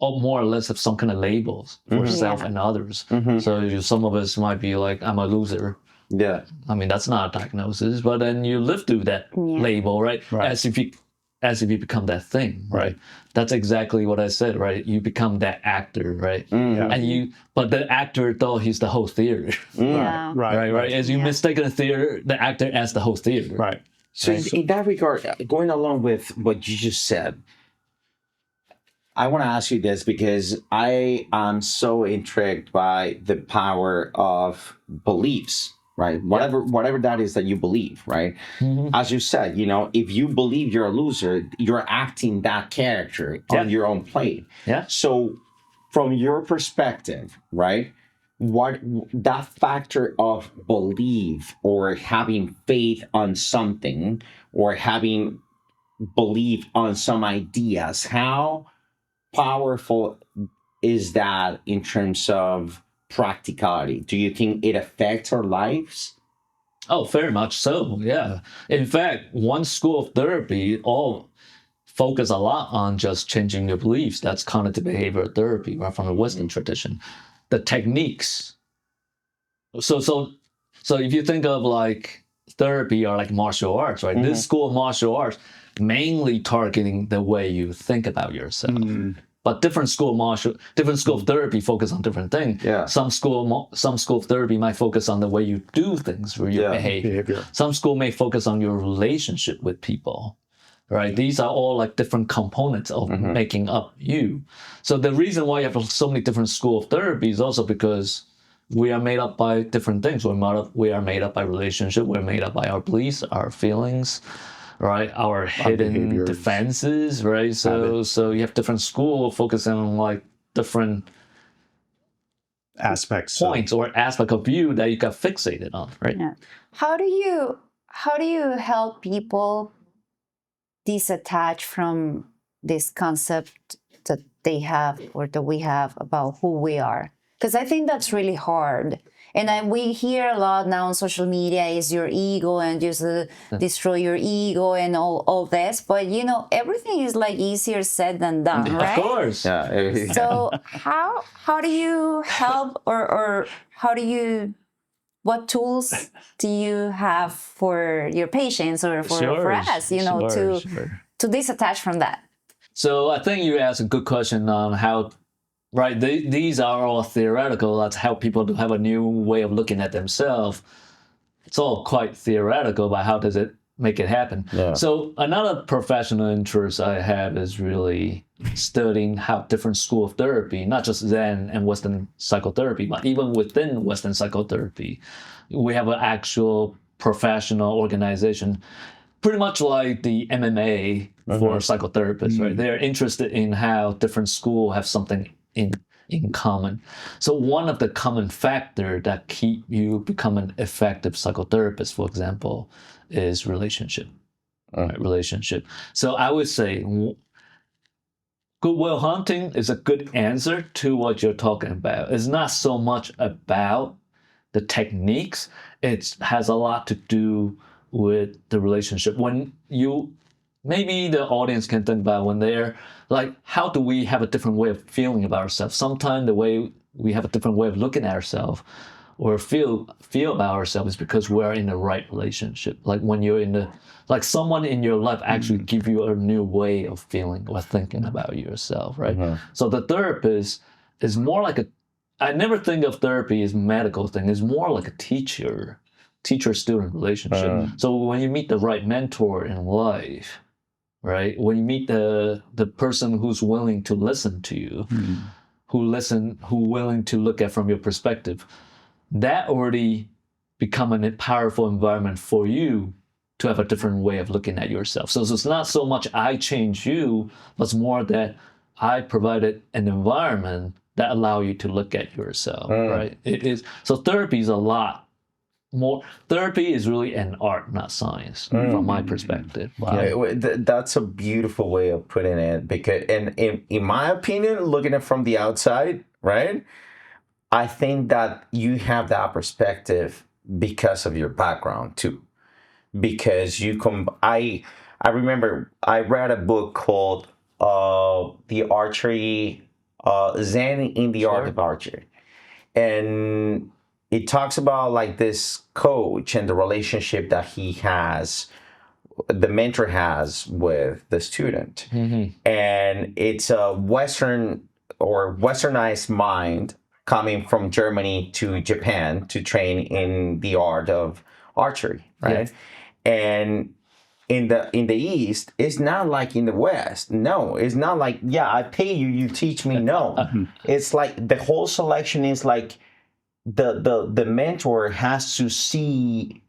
more or less have some kind of labels for self and others. So some of us might be like, I'm a loser. Yeah. I mean, that's not a diagnosis, but then you live through that label, right? As if you become that thing, right? That's exactly what I said, right? You become that actor, right? And but the actor thought he's the whole theater. Right. As you mistaken the actor as the whole theater. Right. So in that regard, going along with what you just said, I want to ask you this because I am so intrigued by the power of beliefs, right? Whatever that is that you believe, right? As you said, if you believe you're a loser, you're acting that character on your own plate. Yeah. So from your perspective, right, what that factor of belief or having faith on something or having belief on some ideas, how powerful is that in terms of practicality? Do you think it affects our lives? Oh, very much so. Yeah. In fact, one school of therapy all focus a lot on just changing your beliefs. That's cognitive behavioral therapy, right, from the Western tradition. The techniques. So if you think of like therapy or like martial arts, right? This school of martial arts mainly targeting the way you think about yourself. But different school of therapy focus on different things. Yeah. Some school of therapy might focus on the way you do things, or your behavior. Some school may focus on your relationship with people. Right? These are all like different components of making up you. So the reason why you have so many different school of therapy is also because we are made up by different things. We are made up by relationship. We're made up by our beliefs, our feelings, right? Our hidden defenses, right? So you have different school focusing on like different aspects points or aspect of you that you got fixated on, right? Yeah. How do you help people disattach from this concept that they have or that we have about who we are? Because I think that's really hard. And we hear a lot now on social media is your ego and just destroy your ego and all this. But, everything is like easier said than done, right? Of course. Yeah. So how do you help or what tools do you have for your patients or for us, to disattach from that? So I think you asked a good question on how, right? These are all theoretical. That's how people have a new way of looking at themselves. It's all quite theoretical, but how does it make it happen? Yeah. So another professional interest I have is really studying how different school of therapy, not just Zen and Western psychotherapy, but even within Western psychotherapy, we have an actual professional organization, pretty much like the MMA for psychotherapists, right? They're interested in how different schools have something in common. So one of the common factor that keep you become an effective psychotherapist, for example, is relationship. Right? Relationship. So I would say Goodwill Hunting is a good answer to what you're talking about. It's not so much about the techniques. It has a lot to do with the relationship. When maybe the audience can think about when they're like, how do we have a different way of feeling about ourselves? Sometimes the way we have a different way of looking at ourselves or feel about ourselves is because we're in the right relationship. Like when you're like someone in your life actually give you a new way of feeling or thinking about yourself, right? So the therapist is more like I never think of therapy as a medical thing. It's more like a teacher-student relationship. So when you meet the right mentor in life, right? When you meet the person who's willing to listen to you, who willing to look at from your perspective, that already become a powerful environment for you to have a different way of looking at yourself. So it's not so much I change you, but it's more that I provided an environment that allow you to look at yourself, right? It is so therapy is a lot more. Therapy is really an art, not science, from my perspective. Wow. Yeah, that's a beautiful way of putting it. Because, and in my opinion, looking at it from the outside, right? I think that you have that perspective because of your background too. Because I remember I read a book called The Archery, Zen in the Art of Archery. And it talks about like this coach and the relationship that the mentor has with the student. And it's a Western or Westernized mind coming from Germany to Japan to train in the art of archery, right? Yeah. And in the East, it's not like in the West. No, it's not like, yeah, I pay you, you teach me. No, it's like the whole selection is like the mentor has to see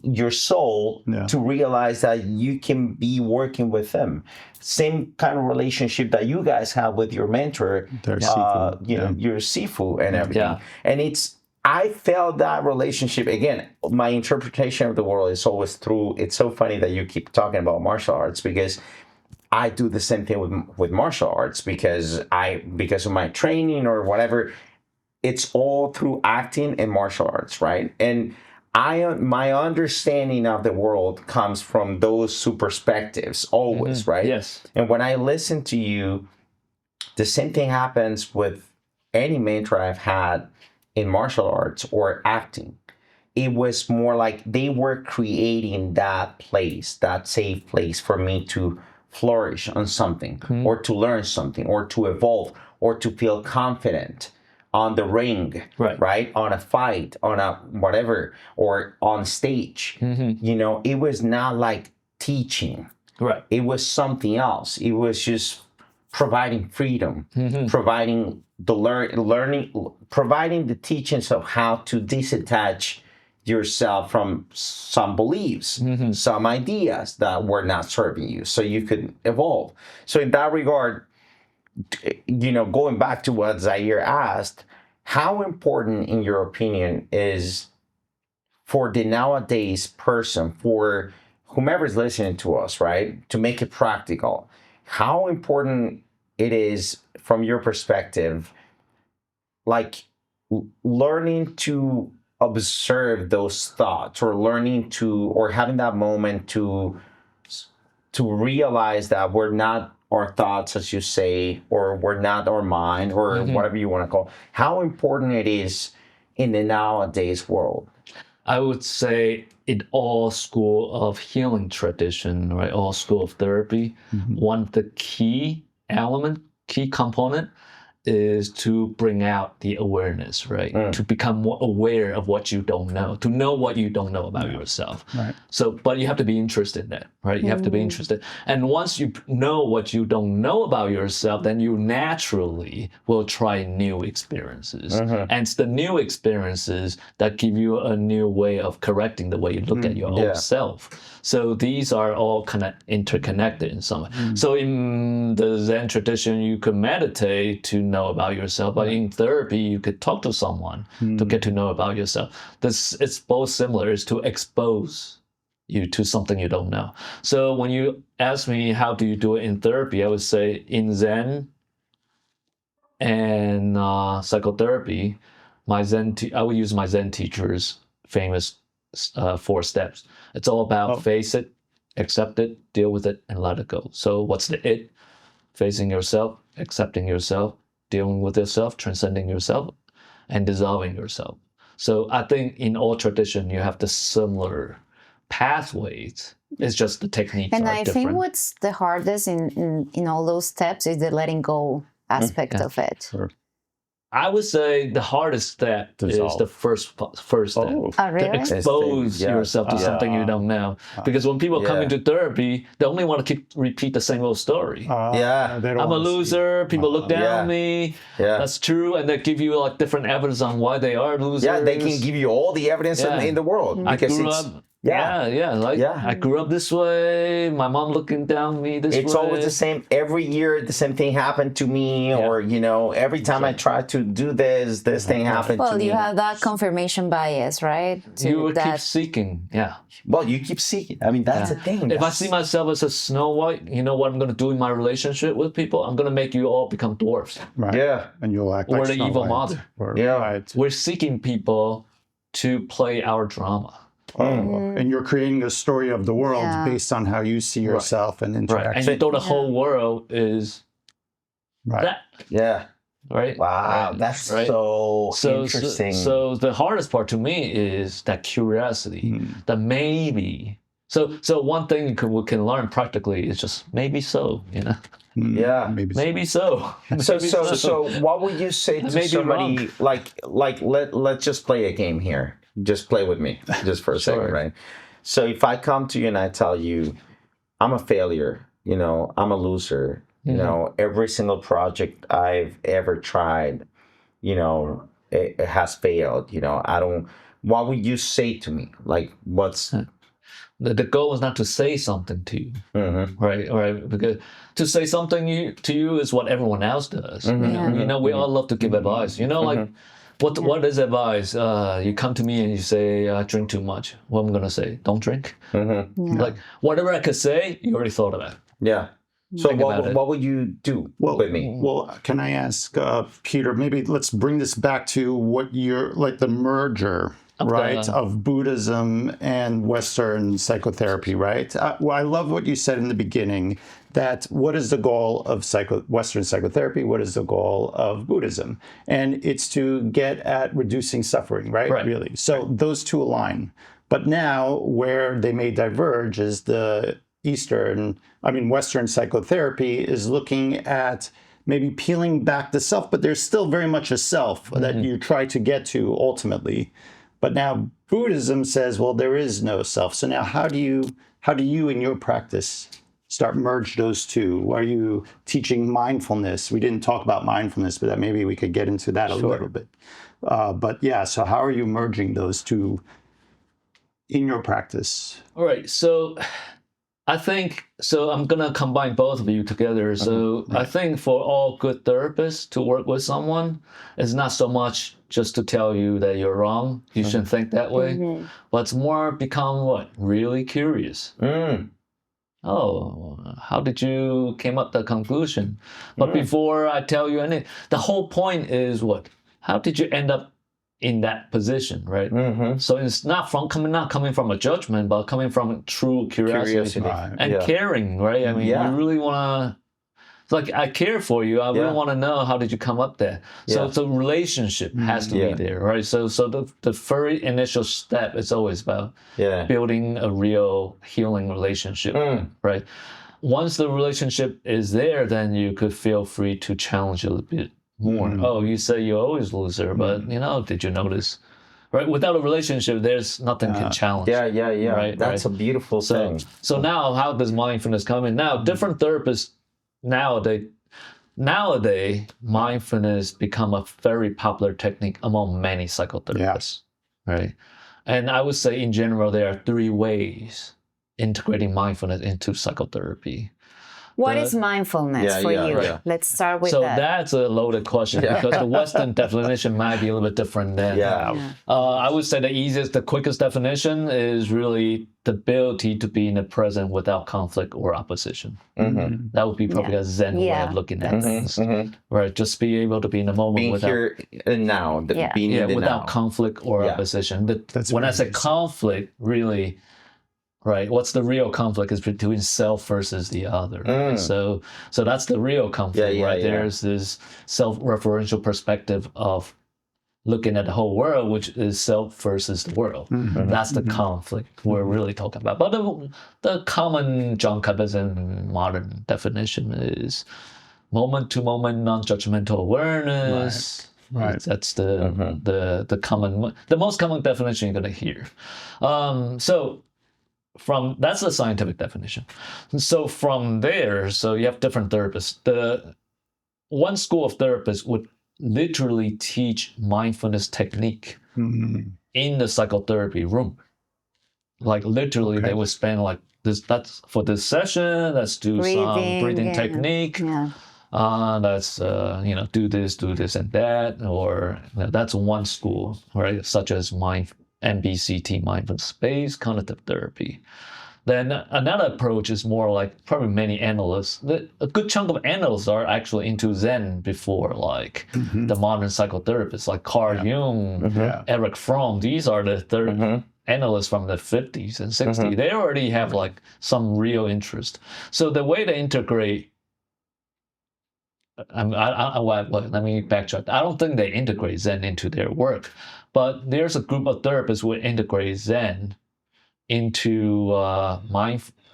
your soul to realize that you can be working with them. Same kind of relationship that you guys have with your mentor, your sifu and everything. Yeah. And I felt that relationship, again, my interpretation of the world is always through, it's so funny that you keep talking about martial arts because I do the same thing with martial arts because of my training or whatever, it's all through acting and martial arts, right? And my understanding of the world comes from those two perspectives always, right? Yes. And when I listen to you, the same thing happens with any mentor I've had in martial arts or acting. It was more like they were creating that place, that safe place for me to flourish on something, or to learn something, or to evolve, or to feel confident on the ring, right? On a fight, on a whatever, or on stage. You know, it was not like teaching. Right. It was something else. It was just providing freedom, providing the learning, providing the teachings of how to disattach yourself from some beliefs, some ideas that were not serving you, so you could evolve. So in that regard, you know, going back to what Zaire asked, how important, in your opinion, is for the nowadays person, for whomever is listening to us, right, to make it practical, how important it is from your perspective, like learning to observe those thoughts, or learning to, or having that moment to realize that we're not our thoughts, as you say, or we're not our mind, or whatever you want to call it. How important it is in the nowadays world? I would say in all school of healing tradition, right, all school of therapy, one of the key component is to bring out the awareness, right? To become more aware of what you don't know, to know what you don't know about yourself. Right. So, but you have to be interested in that, right? You have to be interested. And once you know what you don't know about yourself, then you naturally will try new experiences. And it's the new experiences that give you a new way of correcting the way you look at your old self. So these are all kind of interconnected in some way. So in the Zen tradition, you could meditate to know about yourself, but in therapy, you could talk to someone to get to know about yourself. It's both similar, is to expose you to something you don't know. So when you ask me how do you do it in therapy, I would say in Zen and psychotherapy, I would use my Zen teacher's famous 4 steps. It's all about face it, accept it, deal with it, and let it go. So what's the it? Facing yourself, accepting yourself, dealing with yourself, transcending yourself, and dissolving yourself. So I think in all tradition, you have the similar pathways. It's just the techniques And are I different. think what's the hardest in all those steps is the letting go aspect of it. Sure. I would say the hardest step is the first step. Oh. Oh, really? To expose yourself to something you don't know. Because when people come into therapy, they only want to repeat the same old story. They don't I'm a wanna see. loser. People look down on me. That's true. And they give you like different evidence on why they are losers. Yeah, they can give you all the evidence in the world. I grew up. I grew up this way. My mom looking down me this way. It's always the same. Every year, the same thing happened to me, or you know, every time I try to do this thing happened to me. Well, you have that confirmation bias, right? You would keep seeking. Yeah. Well, you keep seeking. I mean, that's the thing. If I see myself as a Snow White, you know what I'm going to do in my relationship with people? I'm going to make you all become dwarfs. Right. Yeah. And you'll act Or like the Snow evil White. mother. Right. We're seeking people to play our drama. And you're creating a story of the world based on how you see yourself and interact. Right. And you know the whole world is that. Yeah. Right? Wow, that's so interesting. So the hardest part to me is that curiosity, that maybe. So one thing we can learn practically is just maybe so, you know? Yeah. Maybe so. So what would you say to somebody, like let's just play a game here. Just play with me just for a second, right? So if I come to you and I tell you, I'm a failure, you know, I'm a loser, you know, every single project I've ever tried, you know, it has failed, you know, what would you say to me? Like, what's... The goal is not to say something to you, right? Because to say something to you is what everyone else does. You know, we all love to give advice. You know, like, what is advice? You come to me and you say, I drink too much. What am I going to say? Don't drink? Like, whatever I could say, you already thought of it. Yeah. So what would you do with me? Well, can I ask, Peter, maybe let's bring this back to what you're, like the merger, right, of Buddhism and Western psychotherapy, right? Well, I love what you said in the beginning, that what is the goal of Western psychotherapy? What is the goal of Buddhism? And it's to get at reducing suffering, right? Really. So those two align. But now where they may diverge is the Western psychotherapy is looking at maybe peeling back the self, but there's still very much a self that you try to get to ultimately. But now Buddhism says, well, there is no self. So now how do you in your practice start merge those two? Are you teaching mindfulness? We didn't talk about mindfulness, but maybe we could get into that a little bit. But yeah, so how are you merging those two in your practice? All right. So I think, I'm going to combine both of you together. So I think for all good therapists to work with someone, it's not so much just to tell you that you're wrong. You shouldn't think that way. But it's more become what? Really curious. Oh, how did you came up with that conclusion? But before I tell you anything, the whole point is what? How did you end up in that position, right? So it's not coming from a judgment, but coming from true curiosity. And caring, right? I mean, you really want to. It's like, I care for you. I really want to know, how did you come up there? So the relationship has to be there, right? So the very initial step is always about building a real healing relationship, right? Once the relationship is there, then you could feel free to challenge a little bit more. Oh, you say you're always loser, but did you notice? Right? Without a relationship, there's nothing can challenge. Right? That's a beautiful thing. So now, how does mindfulness come in? Now, different therapists nowadays, mindfulness become a very popular technique among many psychotherapists, right? And I would say in general, there are 3 ways integrating mindfulness into psychotherapy. What is mindfulness for you? Let's start with that. So that's a loaded question because the Western definition might be a little bit different than. I would say the quickest definition is really the ability to be in the present without conflict or opposition. That would be probably a Zen way of looking at things, right? Just be able to be in the moment being without here and now, being in the without now. conflict or opposition. When I say conflict, really. Right. What's the real conflict is between self versus the other. Right? So that's the real conflict, right? There's this self-referential perspective of looking at the whole world, which is self versus the world. That's the conflict we're really talking about. But the common John Kabat-Zinn modern definition is moment-to-moment non-judgmental awareness. Right. That's the most common definition you're going to hear. That's the scientific definition. So from there, you have different therapists. The one school of therapists would literally teach mindfulness technique in the psychotherapy room. Like literally, they would spend like this. That's for this session. Let's do some breathing technique. Let's do this and that. Or that's one school, right? Such as MBCT, mindfulness-based cognitive therapy. Then another approach is more like probably many analysts. A good chunk of analysts are actually into Zen before, like the modern psychotherapists, like Carl Jung, Erich Fromm. These are the analysts from the 50s and 60s. They already have like some real interest. So the way to integrate. Let me backtrack. I don't think they integrate Zen into their work, but there's a group of therapists who integrate Zen into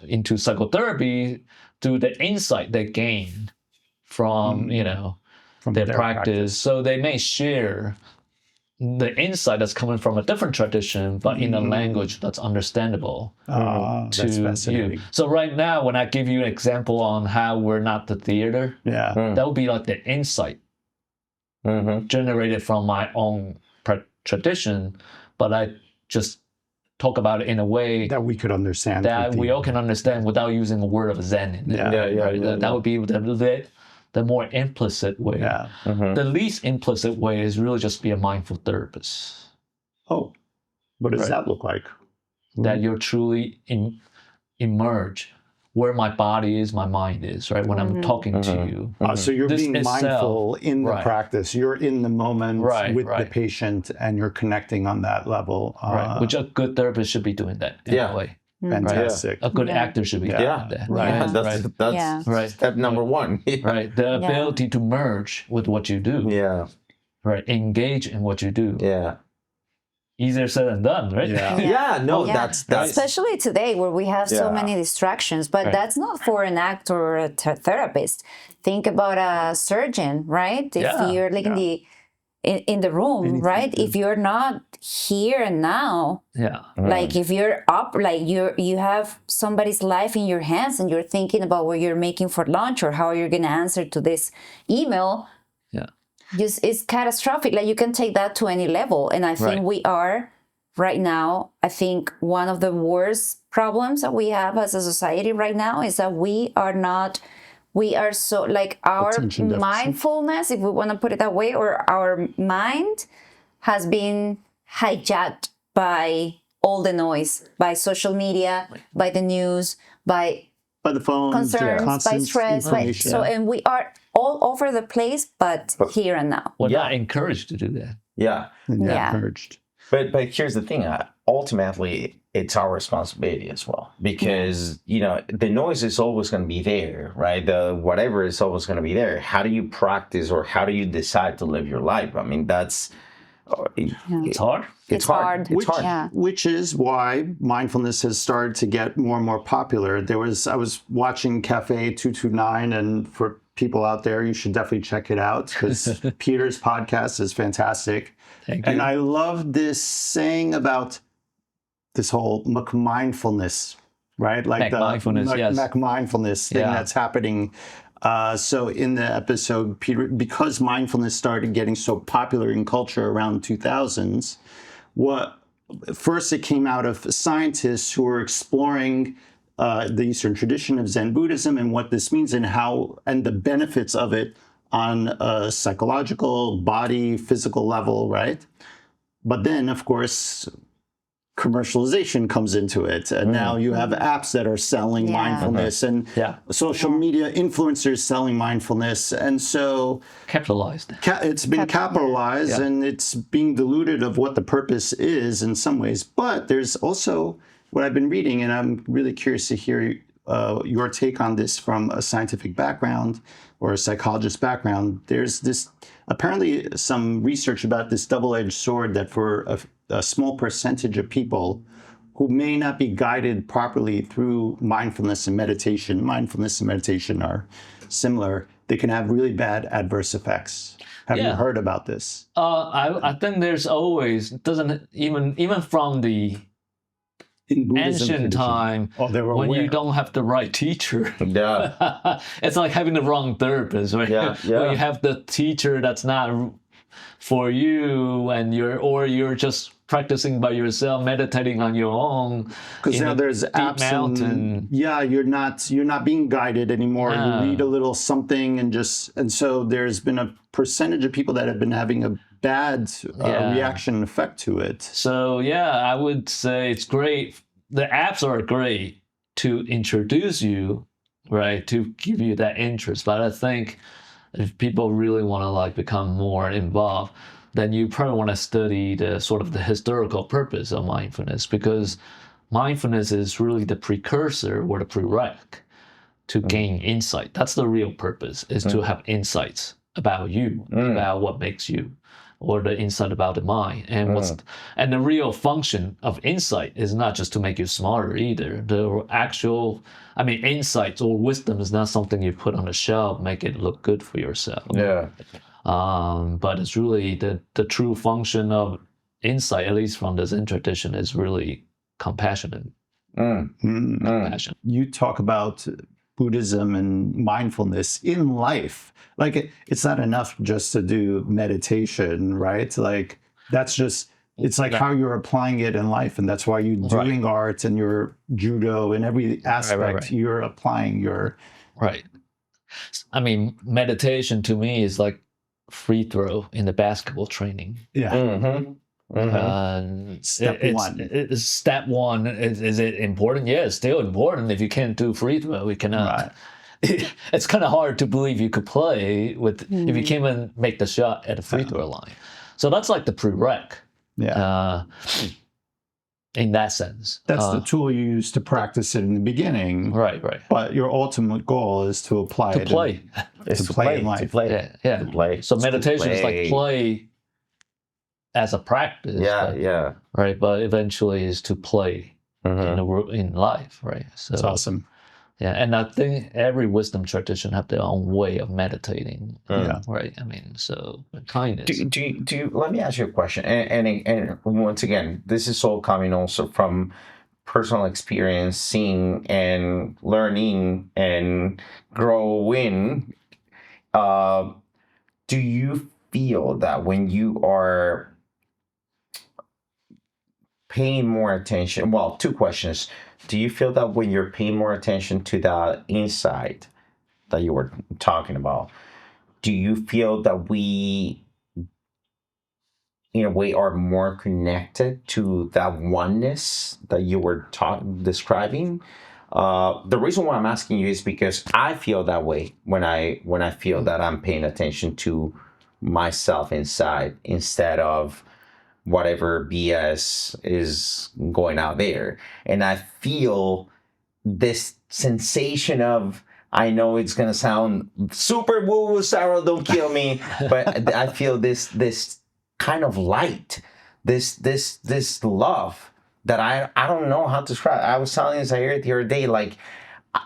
into psychotherapy through the insight they gain from from their practice. So they may share the insight that's coming from a different tradition, but in a language that's understandable to you. So right now, when I give you an example on how we're not the theater, that would be like the insight generated from my own tradition, but I just talk about it in a way that we could understand. That we all can understand without using a word of Zen in there. That would be the more implicit way. The least implicit way is really just be a mindful therapist. Oh, what does that look like? That you're truly immerse where my body is, my mind is, right? When I'm talking to you. So you're being mindful in the practice. You're in the moment with the patient and you're connecting on that level. Which a good therapist should be doing that in a way. Fantastic. A good actor should be doing that. That's step number one. Right. The ability to merge with what you do. Right. Engage in what you do. easier said than done, right? Yeah. No, Yeah. that's Especially today where we have so many distractions, but that's not for an actor or a therapist. Think about a surgeon, right? If Yeah. you're like in the room, right? If you're not here and now, Yeah. like if you're up, like you have somebody's life in your hands and you're thinking about what you're making for lunch or how you're going to answer to this email, Yeah. just it's catastrophic. Like you can take that to any level. And I think Right. we are right now, I think one of the worst problems that we have as a society right now is that we are so like our Attention deficit. mindfulness, if we want to put it that way, or our mind has been hijacked by all the noise, by social media, by the news, by By the phones, concerns, by constant stress, by, information. so and we are all over the place, but here and now. We're not encouraged to do that. yeah. Yeah. Encouraged. But here's the thing. Ultimately, it's our responsibility as well, because the noise is always going to be there, right? The whatever is always going to be there. How do you practice, or how do you decide to live your life? I mean, that's It's hard. It's hard. It's hard. Yeah. Which is why mindfulness has started to get more and more popular. I was watching Cafe 229, and for people out there, you should definitely check it out because Peter's podcast is fantastic. Thank you. And I love this saying about this whole mindfulness, right? Like mindfulness, yes. mindfulness thing that's happening. So in the episode, Peter, because mindfulness started getting so popular in culture around 2000s, first it came out of scientists who were exploring the Eastern tradition of Zen Buddhism and what this means and the benefits of it on a psychological, body, physical level, right? But then, of course, commercialization comes into it. And now you have apps that are selling mindfulness and social media influencers selling mindfulness. And so Capitalized. it's been capitalized and it's being diluted of what the purpose is in some ways. But there's also what I've been reading, and I'm really curious to hear your take on this from a scientific background or a psychologist background. There's apparently some research about this double-edged sword that for a small percentage of people who may not be guided properly through mindfulness and meditation are similar, they can have really bad adverse effects. Have you heard about this? I think there's always, doesn't even from the In Buddhism ancient tradition. time, they were when aware. you don't have the right teacher. Yeah. It's like having the wrong therapist, right? Yeah, When you have the teacher that's not for you, and you're just practicing by yourself, meditating on your own. Because now there's deep apps mountain. you're not being guided anymore. Yeah. You read a little something and so there's been a percentage of people that have been having a bad reaction effect to it. So I would say it's great. The apps are great to introduce you, right? To give you that interest. But I think if people really want to become more involved, then you probably want to study the sort of the historical purpose of mindfulness, because mindfulness is really the precursor or the prereq to gain insight. That's the real purpose, is to have insights about you, about what makes you, or the insight about the mind. And and the real function of insight is not just to make you smarter either. The actual, insights or wisdom is not something you put on a shelf, make it look good for yourself. Yeah. But it's really the true function of insight, at least from the Zen tradition, is really compassion. Compassion. You talk about Buddhism and mindfulness in life. It's not enough just to do meditation, right? That's just, it's like how you're applying it in life. And that's why you're doing art and your judo and every aspect you're applying your... Right. Meditation to me is like free throw in the basketball training. Yeah. Step one. Is it important? Yeah, it's still important. If you can't do free throw, we cannot. It's kind of hard to believe you could play if you can't even make the shot at the free throw line. So that's like the prereq. Yeah. In that sense. That's the tool you use to practice it in the beginning. Right. But your ultimate goal is to apply it. Play. To play in life. Yeah. To play. So meditation is like play as a practice. Yeah, but, yeah. right. But eventually is to play in life, right? So That's awesome. yeah, and I think every wisdom tradition have their own way of meditating. Yeah. Right. I mean, so kindness. Do you, let me ask you a question, and once again, this is all coming also from personal experience, seeing and learning and growing. Do you feel that when you are paying more attention, well, two questions. Do you feel that when you're paying more attention to the insight that you were talking about, do you feel that we, in a way, are more connected to that oneness that you were describing? The reason why I'm asking you is because I feel that way when I feel that I'm paying attention to myself inside instead of whatever BS is going out there. And I feel this sensation of, I know it's gonna sound super woo-woo, Sarah, don't kill me, but I feel this kind of light, this love that I don't know how to describe. I was telling Zaire the other day, like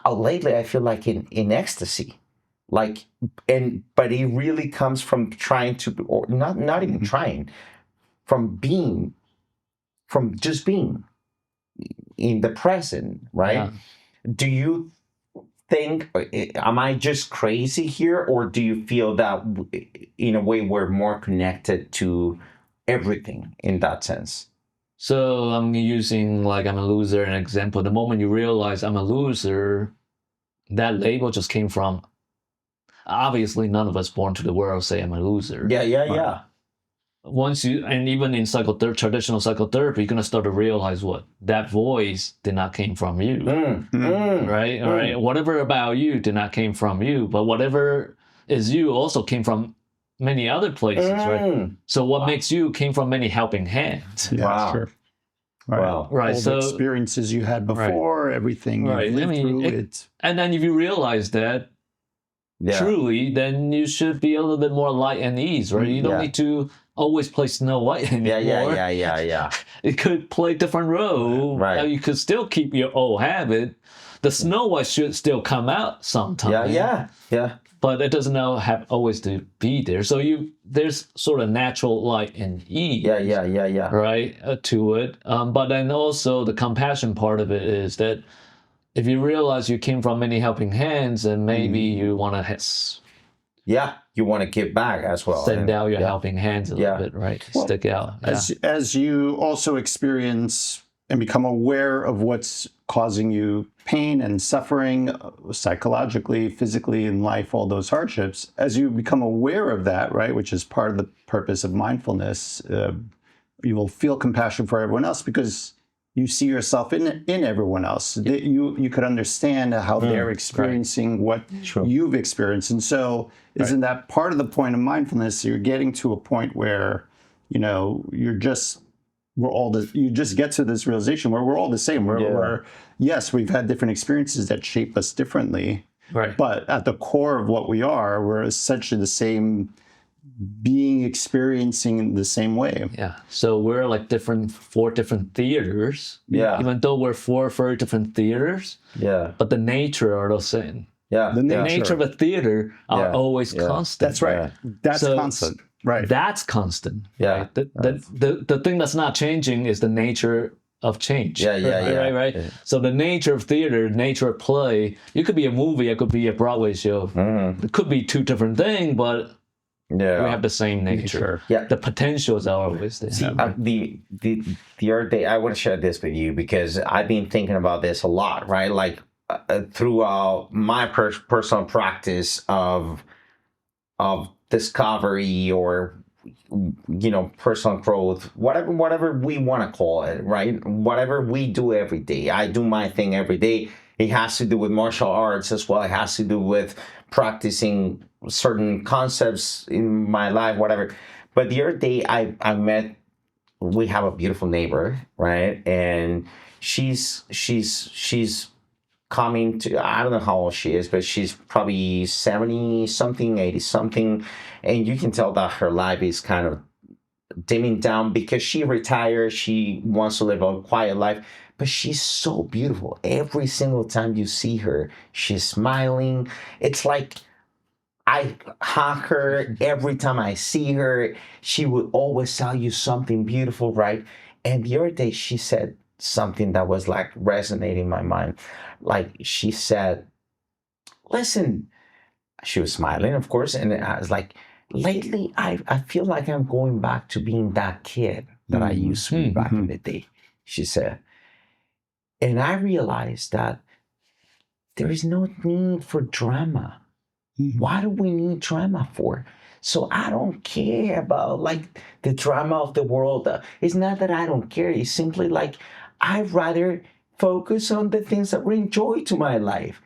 lately I feel like in ecstasy, like, but it really comes from trying to, or not even trying, from just being in the present, right? Yeah. Do you think, am I just crazy here, or do you feel that in a way we're more connected to everything in that sense? So I'm using like I'm a loser an example. The moment you realize I'm a loser, that label just came from, obviously none of us born to the world say I'm a loser. Yeah. Once you, and even in traditional psychotherapy, you're gonna start to realize what that voice did not came from you, right? All right, whatever about you did not came from you, but whatever is you also came from many other places, right? So what makes you came from many helping hands. Yeah, Wow. sure. Right. Wow. Right. All So the experiences you had before, everything right. you've lived through. And then if you realize that truly, then you should be a little bit more light and ease, right? You don't need to always play Snow White anymore. Yeah. It could play different role. Right. You could still keep your old habit. The Snow White should still come out sometime. Yeah. But it doesn't have always to be there. So there's sort of natural light and ease. Yeah. Right, to it. But then also the compassion part of it is that if you realize you came from many helping hands, and maybe you want to you want to give back as well. send out your helping hands a little bit, right? Well, stick out. As you also experience and become aware of what's causing you pain and suffering psychologically, physically in life, all those hardships, as you become aware of that, right, which is part of the purpose of mindfulness, you will feel compassion for everyone else because you see yourself in everyone else. You could understand how they're experiencing what you've experienced. And so isn't that part of the point of mindfulness? You're getting to a point where, you just get to this realization where we're all the same. Yes, we've had different experiences that shape us differently. Right. But at the core of what we are, we're essentially the same being, experiencing in the same way. Yeah. So we're like four different theaters. Yeah. Even though we're four very different theaters. Yeah. But the nature are the same. Yeah. The nature of a theater are always constant. That's right. That's constant. Right. That's constant. Yeah. Right? The thing that's not changing is the nature of change. Right. So the nature of theater, nature of play, it could be a movie, it could be a Broadway show. It could be two different things, but we have the same nature. Yeah. The potentials are always there. See, the other day, I want to share this with you because I've been thinking about this a lot, right? Like throughout my personal practice of discovery or personal growth, whatever we want to call it, right? Whatever we do every day. I do my thing every day. It has to do with martial arts as well. It has to do with practicing certain concepts in my life, whatever. But the other day we have a beautiful neighbor, right? And she's coming to, I don't know how old she is, but she's probably 70 something, 80 something. And you can tell that her life is kind of dimming down because she retired. She wants to live a quiet life, but she's so beautiful. Every single time you see her, she's smiling. It's like I hug her every time I see her. She would always tell you something beautiful, right? And the other day she said something that was like resonating in my mind. Like she said, listen, she was smiling, of course, and I was like, lately I feel like I'm going back to being that kid that I used to be back in the day, she said. And I realized that there is no need for drama. Why do we need drama for? So I don't care about like the drama of the world. It's not that I don't care. It's simply like I'd rather focus on the things that bring joy to my life.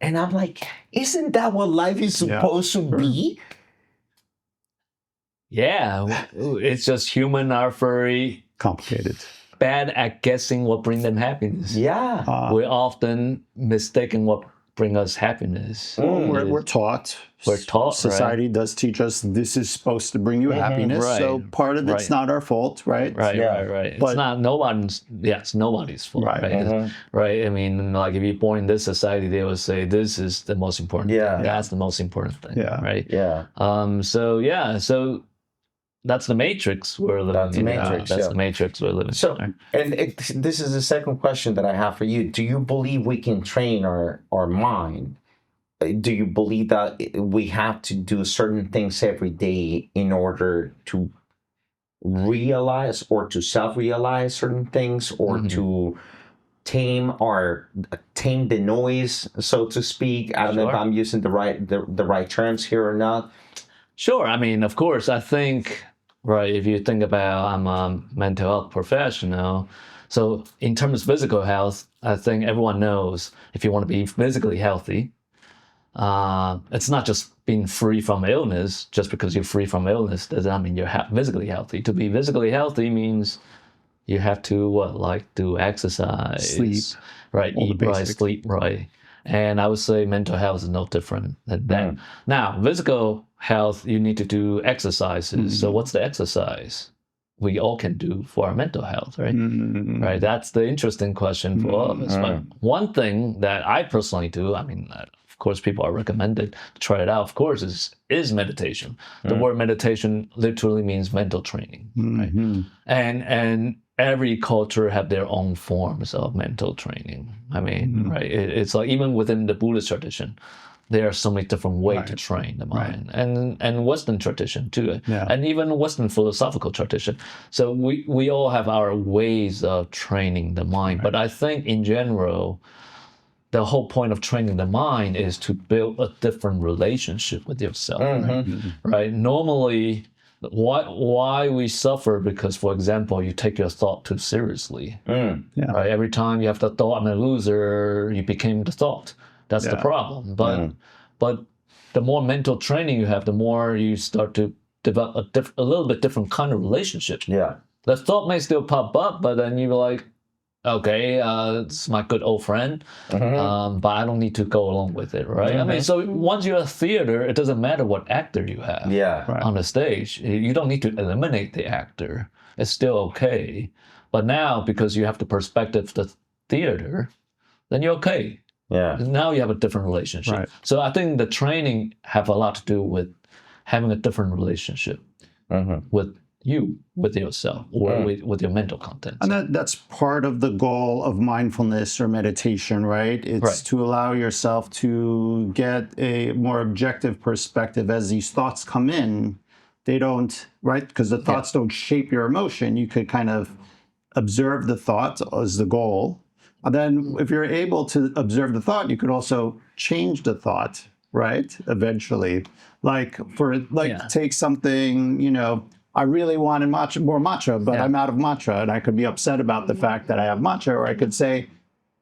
And I'm like, isn't that what life is supposed to be? Yeah, it's just human are very Complicated. bad at guessing what brings them happiness. Yeah. We're often mistaken what bring us happiness. Well, we're taught. We're taught, Society does teach us this is supposed to bring you happiness. Right. So part of it's not our fault, right? Right. But- It's not nobody's fault, Right. right? Right. I mean, like if you're born in this society, they will say this is the most important thing. That's the most important thing. Yeah. Right. Yeah. So that's the matrix we're living That's the in. matrix, That's yeah. the matrix we're living So, in. and this is the second question that I have for you. Do you believe we can train our mind? Do you believe that we have to do certain things every day in order to realize or to self-realize certain things, or to tame the noise, so to speak? I don't know if I'm using the right terms here or not. Sure. I mean, of course, I think, right, if you think about I'm a mental health professional, so in terms of physical health, I think everyone knows if you want to be physically healthy, it's not just being free from illness. Just because you're free from illness does not mean you're physically healthy. To be physically healthy means you have to do exercise, Sleep, right, all the eat right, basics. sleep right. And I would say mental health is no different than that. Now, physical health, you need to do exercises. So what's the exercise we all can do for our mental health, right? Right. That's the interesting question for all of us. But one thing that I personally do, I mean, of course, people are recommended to try it out, of course, is meditation. The word meditation literally means mental training, right? And every culture have their own forms of mental training. I mean, right? It's like even within the Buddhist tradition, there are so many different ways to train the mind, and Western tradition too, and even Western philosophical tradition. So we all have our ways of training the mind. But I think in general, the whole point of training the mind is to build a different relationship with yourself, right? Normally, why we suffer because, for example, you take your thought too seriously, right? Every time you have the thought, I'm a loser, you became the thought. That's the problem. But the more mental training you have, the more you start to develop a little bit different kind of relationship. Yeah. The thought may still pop up, but then you're like, okay, it's my good old friend, but I don't need to go along with it, right? I mean, so once you're a theater, it doesn't matter what actor you have on the stage. You don't need to eliminate the actor. It's still okay. But now, because you have the perspective of the theater, then you're okay. Yeah. Now you have a different relationship. Right. So I think the training have a lot to do with having a different relationship with yourself, or with your mental content. And that's part of the goal of mindfulness or meditation, right? It's to allow yourself to get a more objective perspective as these thoughts come in. They don't, right? Because the thoughts don't shape your emotion. You could kind of observe the thought as the goal. And then if you're able to observe the thought, you could also change the thought, right? Eventually. Take something, I really wanted more matcha, but I'm out of matcha, and I could be upset about the fact that I have matcha, or I could say,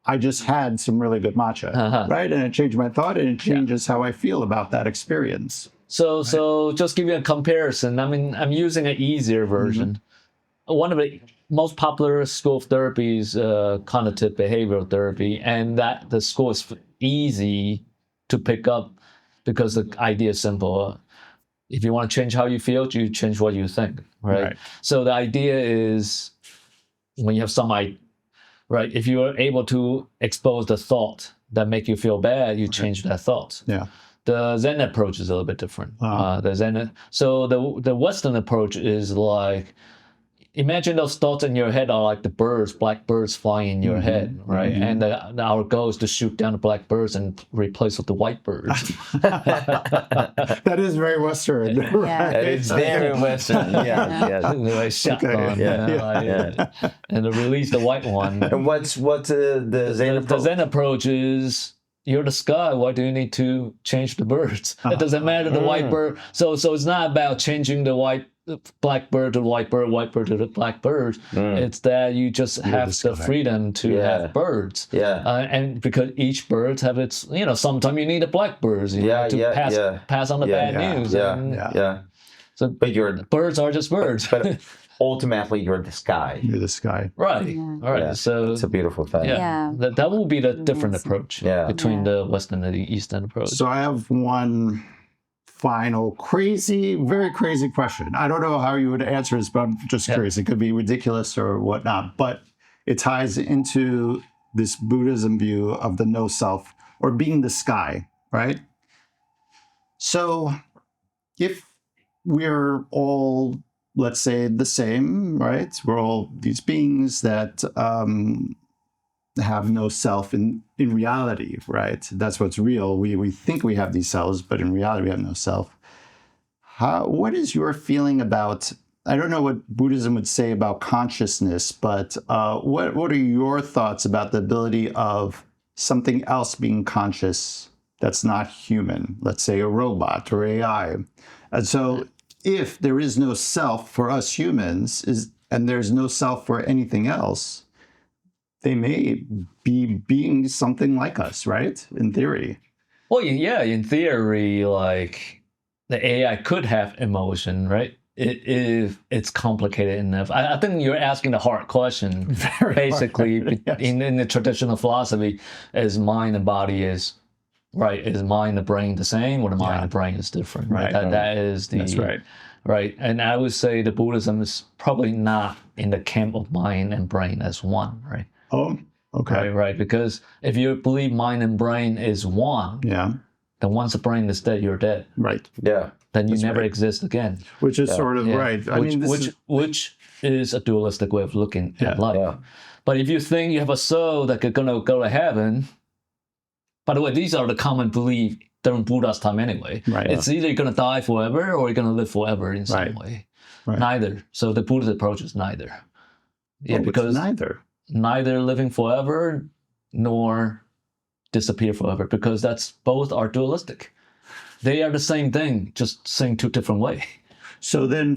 I just had some really good matcha, right? And it changed my thought, and it changes how I feel about that experience. So just give you a comparison. I mean, I'm using an easier version. One of the most popular school of therapy is cognitive behavioral therapy, and that the school is easy to pick up because the idea is simple. if you want to change how you feel, you change what you think, right? So the idea is when you have right, if you are able to expose the thought that make you feel bad, you change that thought. Yeah. The Zen approach is a little bit different. So the Western approach is like, imagine those thoughts in your head are like the birds, black birds flying in your head, right? And our goal is to shoot down the black birds and replace with the white birds. That is very Western. Right? It's very Western. Like shotgun, and to release the white one. And what's the Zen approach? The Zen approach is, you're the sky. Why do you need to change the birds? It doesn't matter the white bird. So it's not about changing the black bird to the white bird to the black bird. It's that you just have the freedom to have birds. And because each bird have its, sometimes you need the black birds to pass on the bad news. So but birds are just birds. But ultimately, you're the sky. You're the sky. Right. All right. So it's a beautiful thing. That will be the different approach between the Western and the Eastern approach. So I have one final very crazy question. I don't know how you would answer this, but I'm just curious. It could be ridiculous or whatnot, but it ties into this Buddhism view of the no self or being the sky, right? So if we're all, let's say, the same, right? We're all these beings that have no self in reality, right? That's what's real. We think we have these selves, but in reality, we have no self. What is your feeling about, I don't know what Buddhism would say about consciousness, but what are your thoughts about the ability of something else being conscious that's not human, let's say a robot or AI? And so if there is no self for us humans, and there's no self for anything else, they may be being something like us, right? In theory. Well, yeah, in theory, like the AI could have emotion, right? If it's complicated enough. I think you're asking the hard question. Basically, hard. In the traditional philosophy, is mind and body is mind and brain the same, or the mind and brain is different, right? That is the... That's right. Right, and I would say the Buddhism is probably not in the camp of mind and brain as one, right? Oh, okay. Right, because if you believe mind and brain is one, then once the brain is dead, you're dead. Right. Yeah. Then you never exist again. Which is sort of right. Which is a dualistic way of looking at life. Yeah. But if you think you have a soul that could go to heaven, by the way, these are the common belief during Buddha's time anyway. Right. It's either you're going to die forever or you're going to live forever in some way. Right. Neither. So the Buddhist approach is neither. Yeah, because neither living forever nor disappear forever, because both are dualistic. They are the same thing, just saying two different ways. So then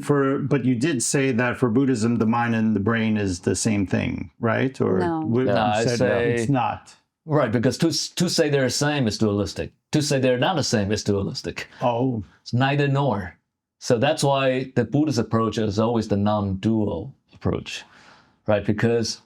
but you did say that for Buddhism, the mind and the brain is the same thing, right? Or I say it's not. Right, because to say they're the same is dualistic. To say they're not the same is dualistic. Oh. It's neither nor. So that's why the Buddhist approach is always the non-dual approach, right? Because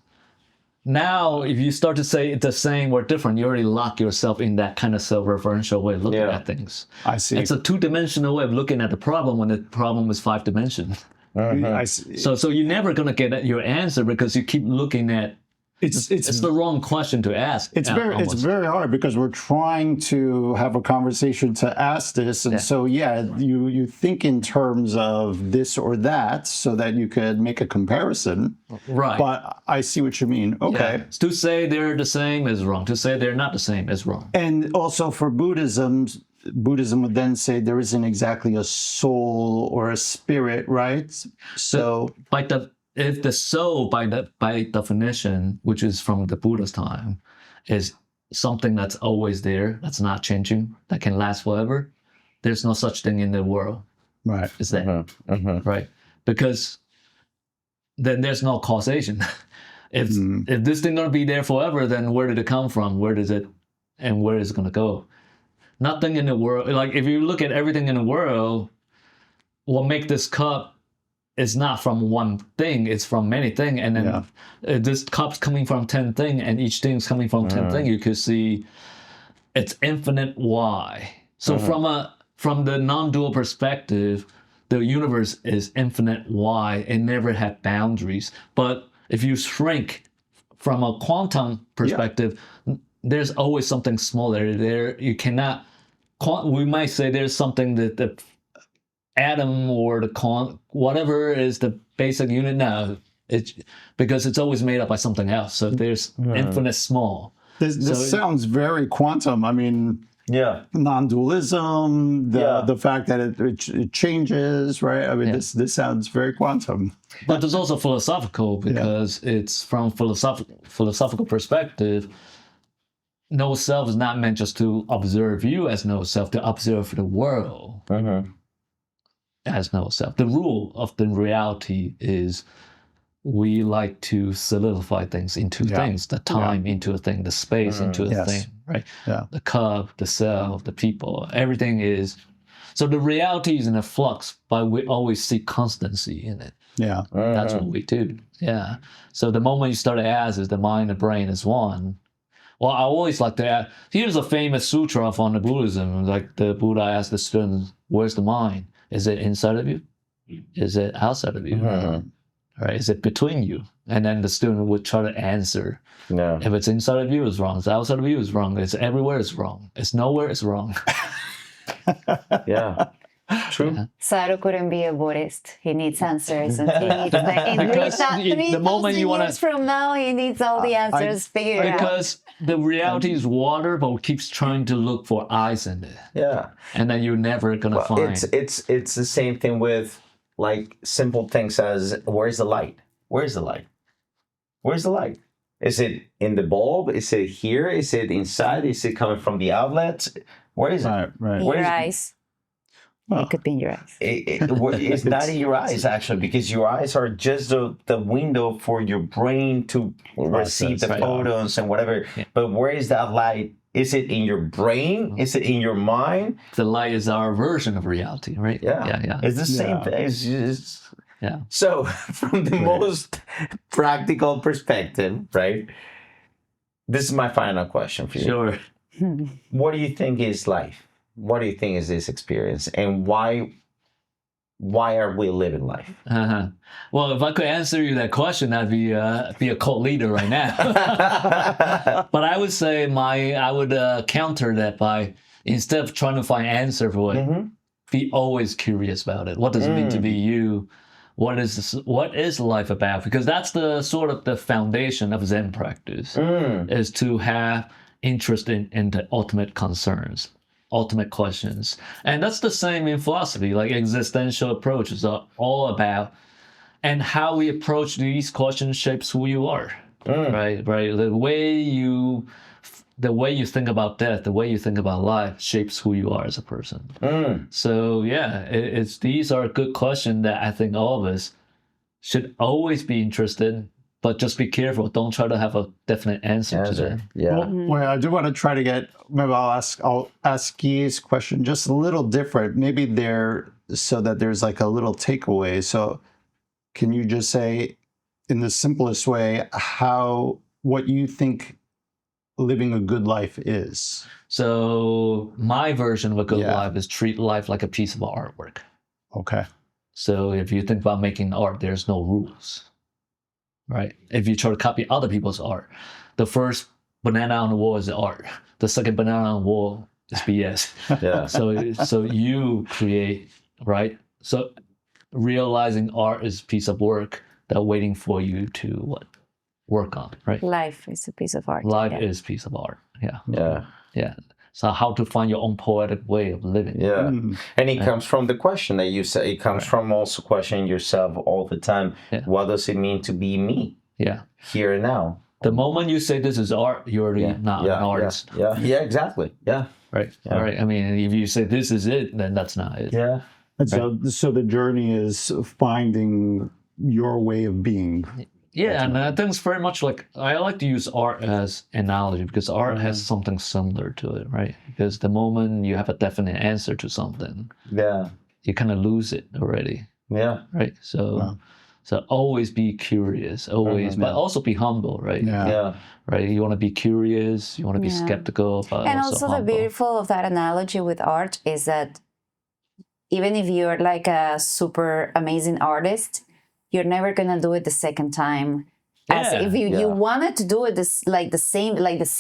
now if you start to say it's the same or different, you already lock yourself in that kind of self-referential way of looking at things. I see. It's a two-dimensional way of looking at the problem when the problem is five dimensions. I see. So you're never going to get your answer because you keep looking at it's the wrong question to ask. It's very hard because we're trying to have a conversation to ask this, and so you think in terms of this or that so that you could make a comparison. Right. But I see what you mean. Okay. Yeah. To say they're the same is wrong. To say they're not the same is wrong. And also for Buddhism would then say there isn't exactly a soul or a spirit, right? So if the soul, by definition, which is from the Buddha's time, is something that's always there, that's not changing, that can last forever, there's no such thing in the world. Right. Is that right? Because then there's no causation. If this thing gonna be there forever, then where did it come from? Where is it gonna go? Nothing in the world. Like if you look at everything in the world, what make this cup? It's not from one thing, it's from many things. And then this cup's coming from 10 things, and each thing's coming from 10 things. You could see it's infinite why. So from from the non-dual perspective, the universe is infinite wide. It never had boundaries. But if you shrink from a quantum perspective, there's always something smaller there. You cannot. We might say there's something that the atom or the whatever is the basic unit now. It's because it's always made up by something else. So there's infinite small. This sounds very quantum. I mean, non-dualism, the fact that it changes, right? I mean, this sounds very quantum. But there's also philosophical because it's from philosophical perspective. No self is not meant just to observe you as no self, to observe the world as no self. The rule of the reality is we like to solidify things into things, the time into a thing, the space into a thing, right? Yeah. The cup, the self, the people, everything is. So the reality is in a flux, but we always see constancy in it. Yeah. That's what we do. Yeah. So the moment you start to ask, is the mind and brain is one? Well, I always like to ask, here's a famous sutra from the Buddhism. Like the Buddha asked the students, where's the mind? Is it inside of you? Is it outside of you? Right? Is it between you? And then the student would try to answer. No. If it's inside of you, it's wrong. It's outside of you, it's wrong. It's everywhere, it's wrong. It's nowhere, it's wrong. True. Yeah. Sadhu couldn't be a Buddhist. He needs answers. And he needs the moment you want years from now, he needs all the answers figured out. Because the reality is water, but keeps trying to look for eyes in it. Yeah. And then you're never gonna find. It's the same thing with like simple things as where's the light? Where's the light? Where's the light? Is it in the bulb? Is it here? Is it inside? Is it coming from the outlet? Where is it? Right. In your eyes. It could be in your eyes. It's not in your eyes, actually, because your eyes are just the window for your brain to receive the photons and whatever. Yeah. But where is that light? Is it in your brain? Is it in your mind? The light is our version of reality, right? Yeah. It's the same thing. It's just... Yeah. So, from the most practical perspective, right? This is my final question for you. Sure. What do you think is life? What do you think is this experience, and why are we living life? Well, if I could answer you that question, I'd be a cult leader right now. But I would say I would counter that by, instead of trying to find answer for it, be always curious about it. What does it mean to be you? What is life about? Because that's the sort of the foundation of Zen practice, is to have interest in the ultimate concerns, ultimate questions. And that's the same in philosophy, like existential approaches are all about, and how we approach these questions shapes who you are, right? The way you think about death, the way you think about life shapes who you are as a person. So yeah, these are good questions that I think all of us should always be interested in. But just be careful. Don't try to have a definite answer to that. Yeah. Well, I do want to try to get. Maybe I'll ask Guy's question just a little different. Maybe so that there's like a little takeaway. So, can you just say, in the simplest way, what you think living a good life is? So my version of a good life is treat life like a piece of artwork. Okay. So if you think about making art, there's no rules. Right. If you try to copy other people's art, the first banana on the wall is art. The second banana on the wall is BS. Yeah. So you create, right? So realizing art is a piece of work that's waiting for you to work on, right? Life is a piece of art. Life is a piece of art. Yeah. So how to find your own poetic way of living. Yeah. And it comes from the question that you said. It comes from also questioning yourself all the time. Yeah. What does it mean to be me? Yeah. Here and now. The moment you say this is art, you're already not an artist. Yeah, exactly. Yeah. Right. Yeah. All right. I mean, if you say this is it, then that's not it. Yeah. And so the journey is finding your way of being. Yeah, and I think it's very much like, I like to use art as analogy because art has something similar to it, right? Because the moment you have a definite answer to something, you kind of lose it already. Yeah. Right? So always be curious, always, but also be humble, right? Yeah. Right? You want to be curious, you want to be skeptical, but and also the beautiful of that analogy with art is that even if you're like a super amazing artist, you're never gonna do it the second time. As Yeah, if you wanted to do it the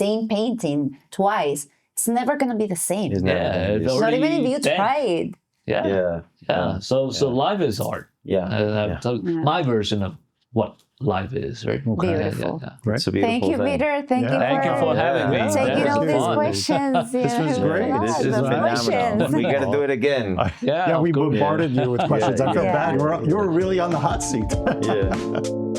same painting twice, it's never gonna be the same. It's never Yeah, gonna be it's the same. Not even if already you dead. tried. Yeah. So life is art. Yeah. So my version of what life is, right? Beautiful. Right. It's a beautiful Thank you, thing. Peter. Thank you Thank you for having me. taking That all was these fun. questions. This was great. This is This is phenomenal. We got to do it again. Yeah, Yeah, of we course. bombarded you with questions. I feel Yeah. bad. You were really on the hot seat. Yeah.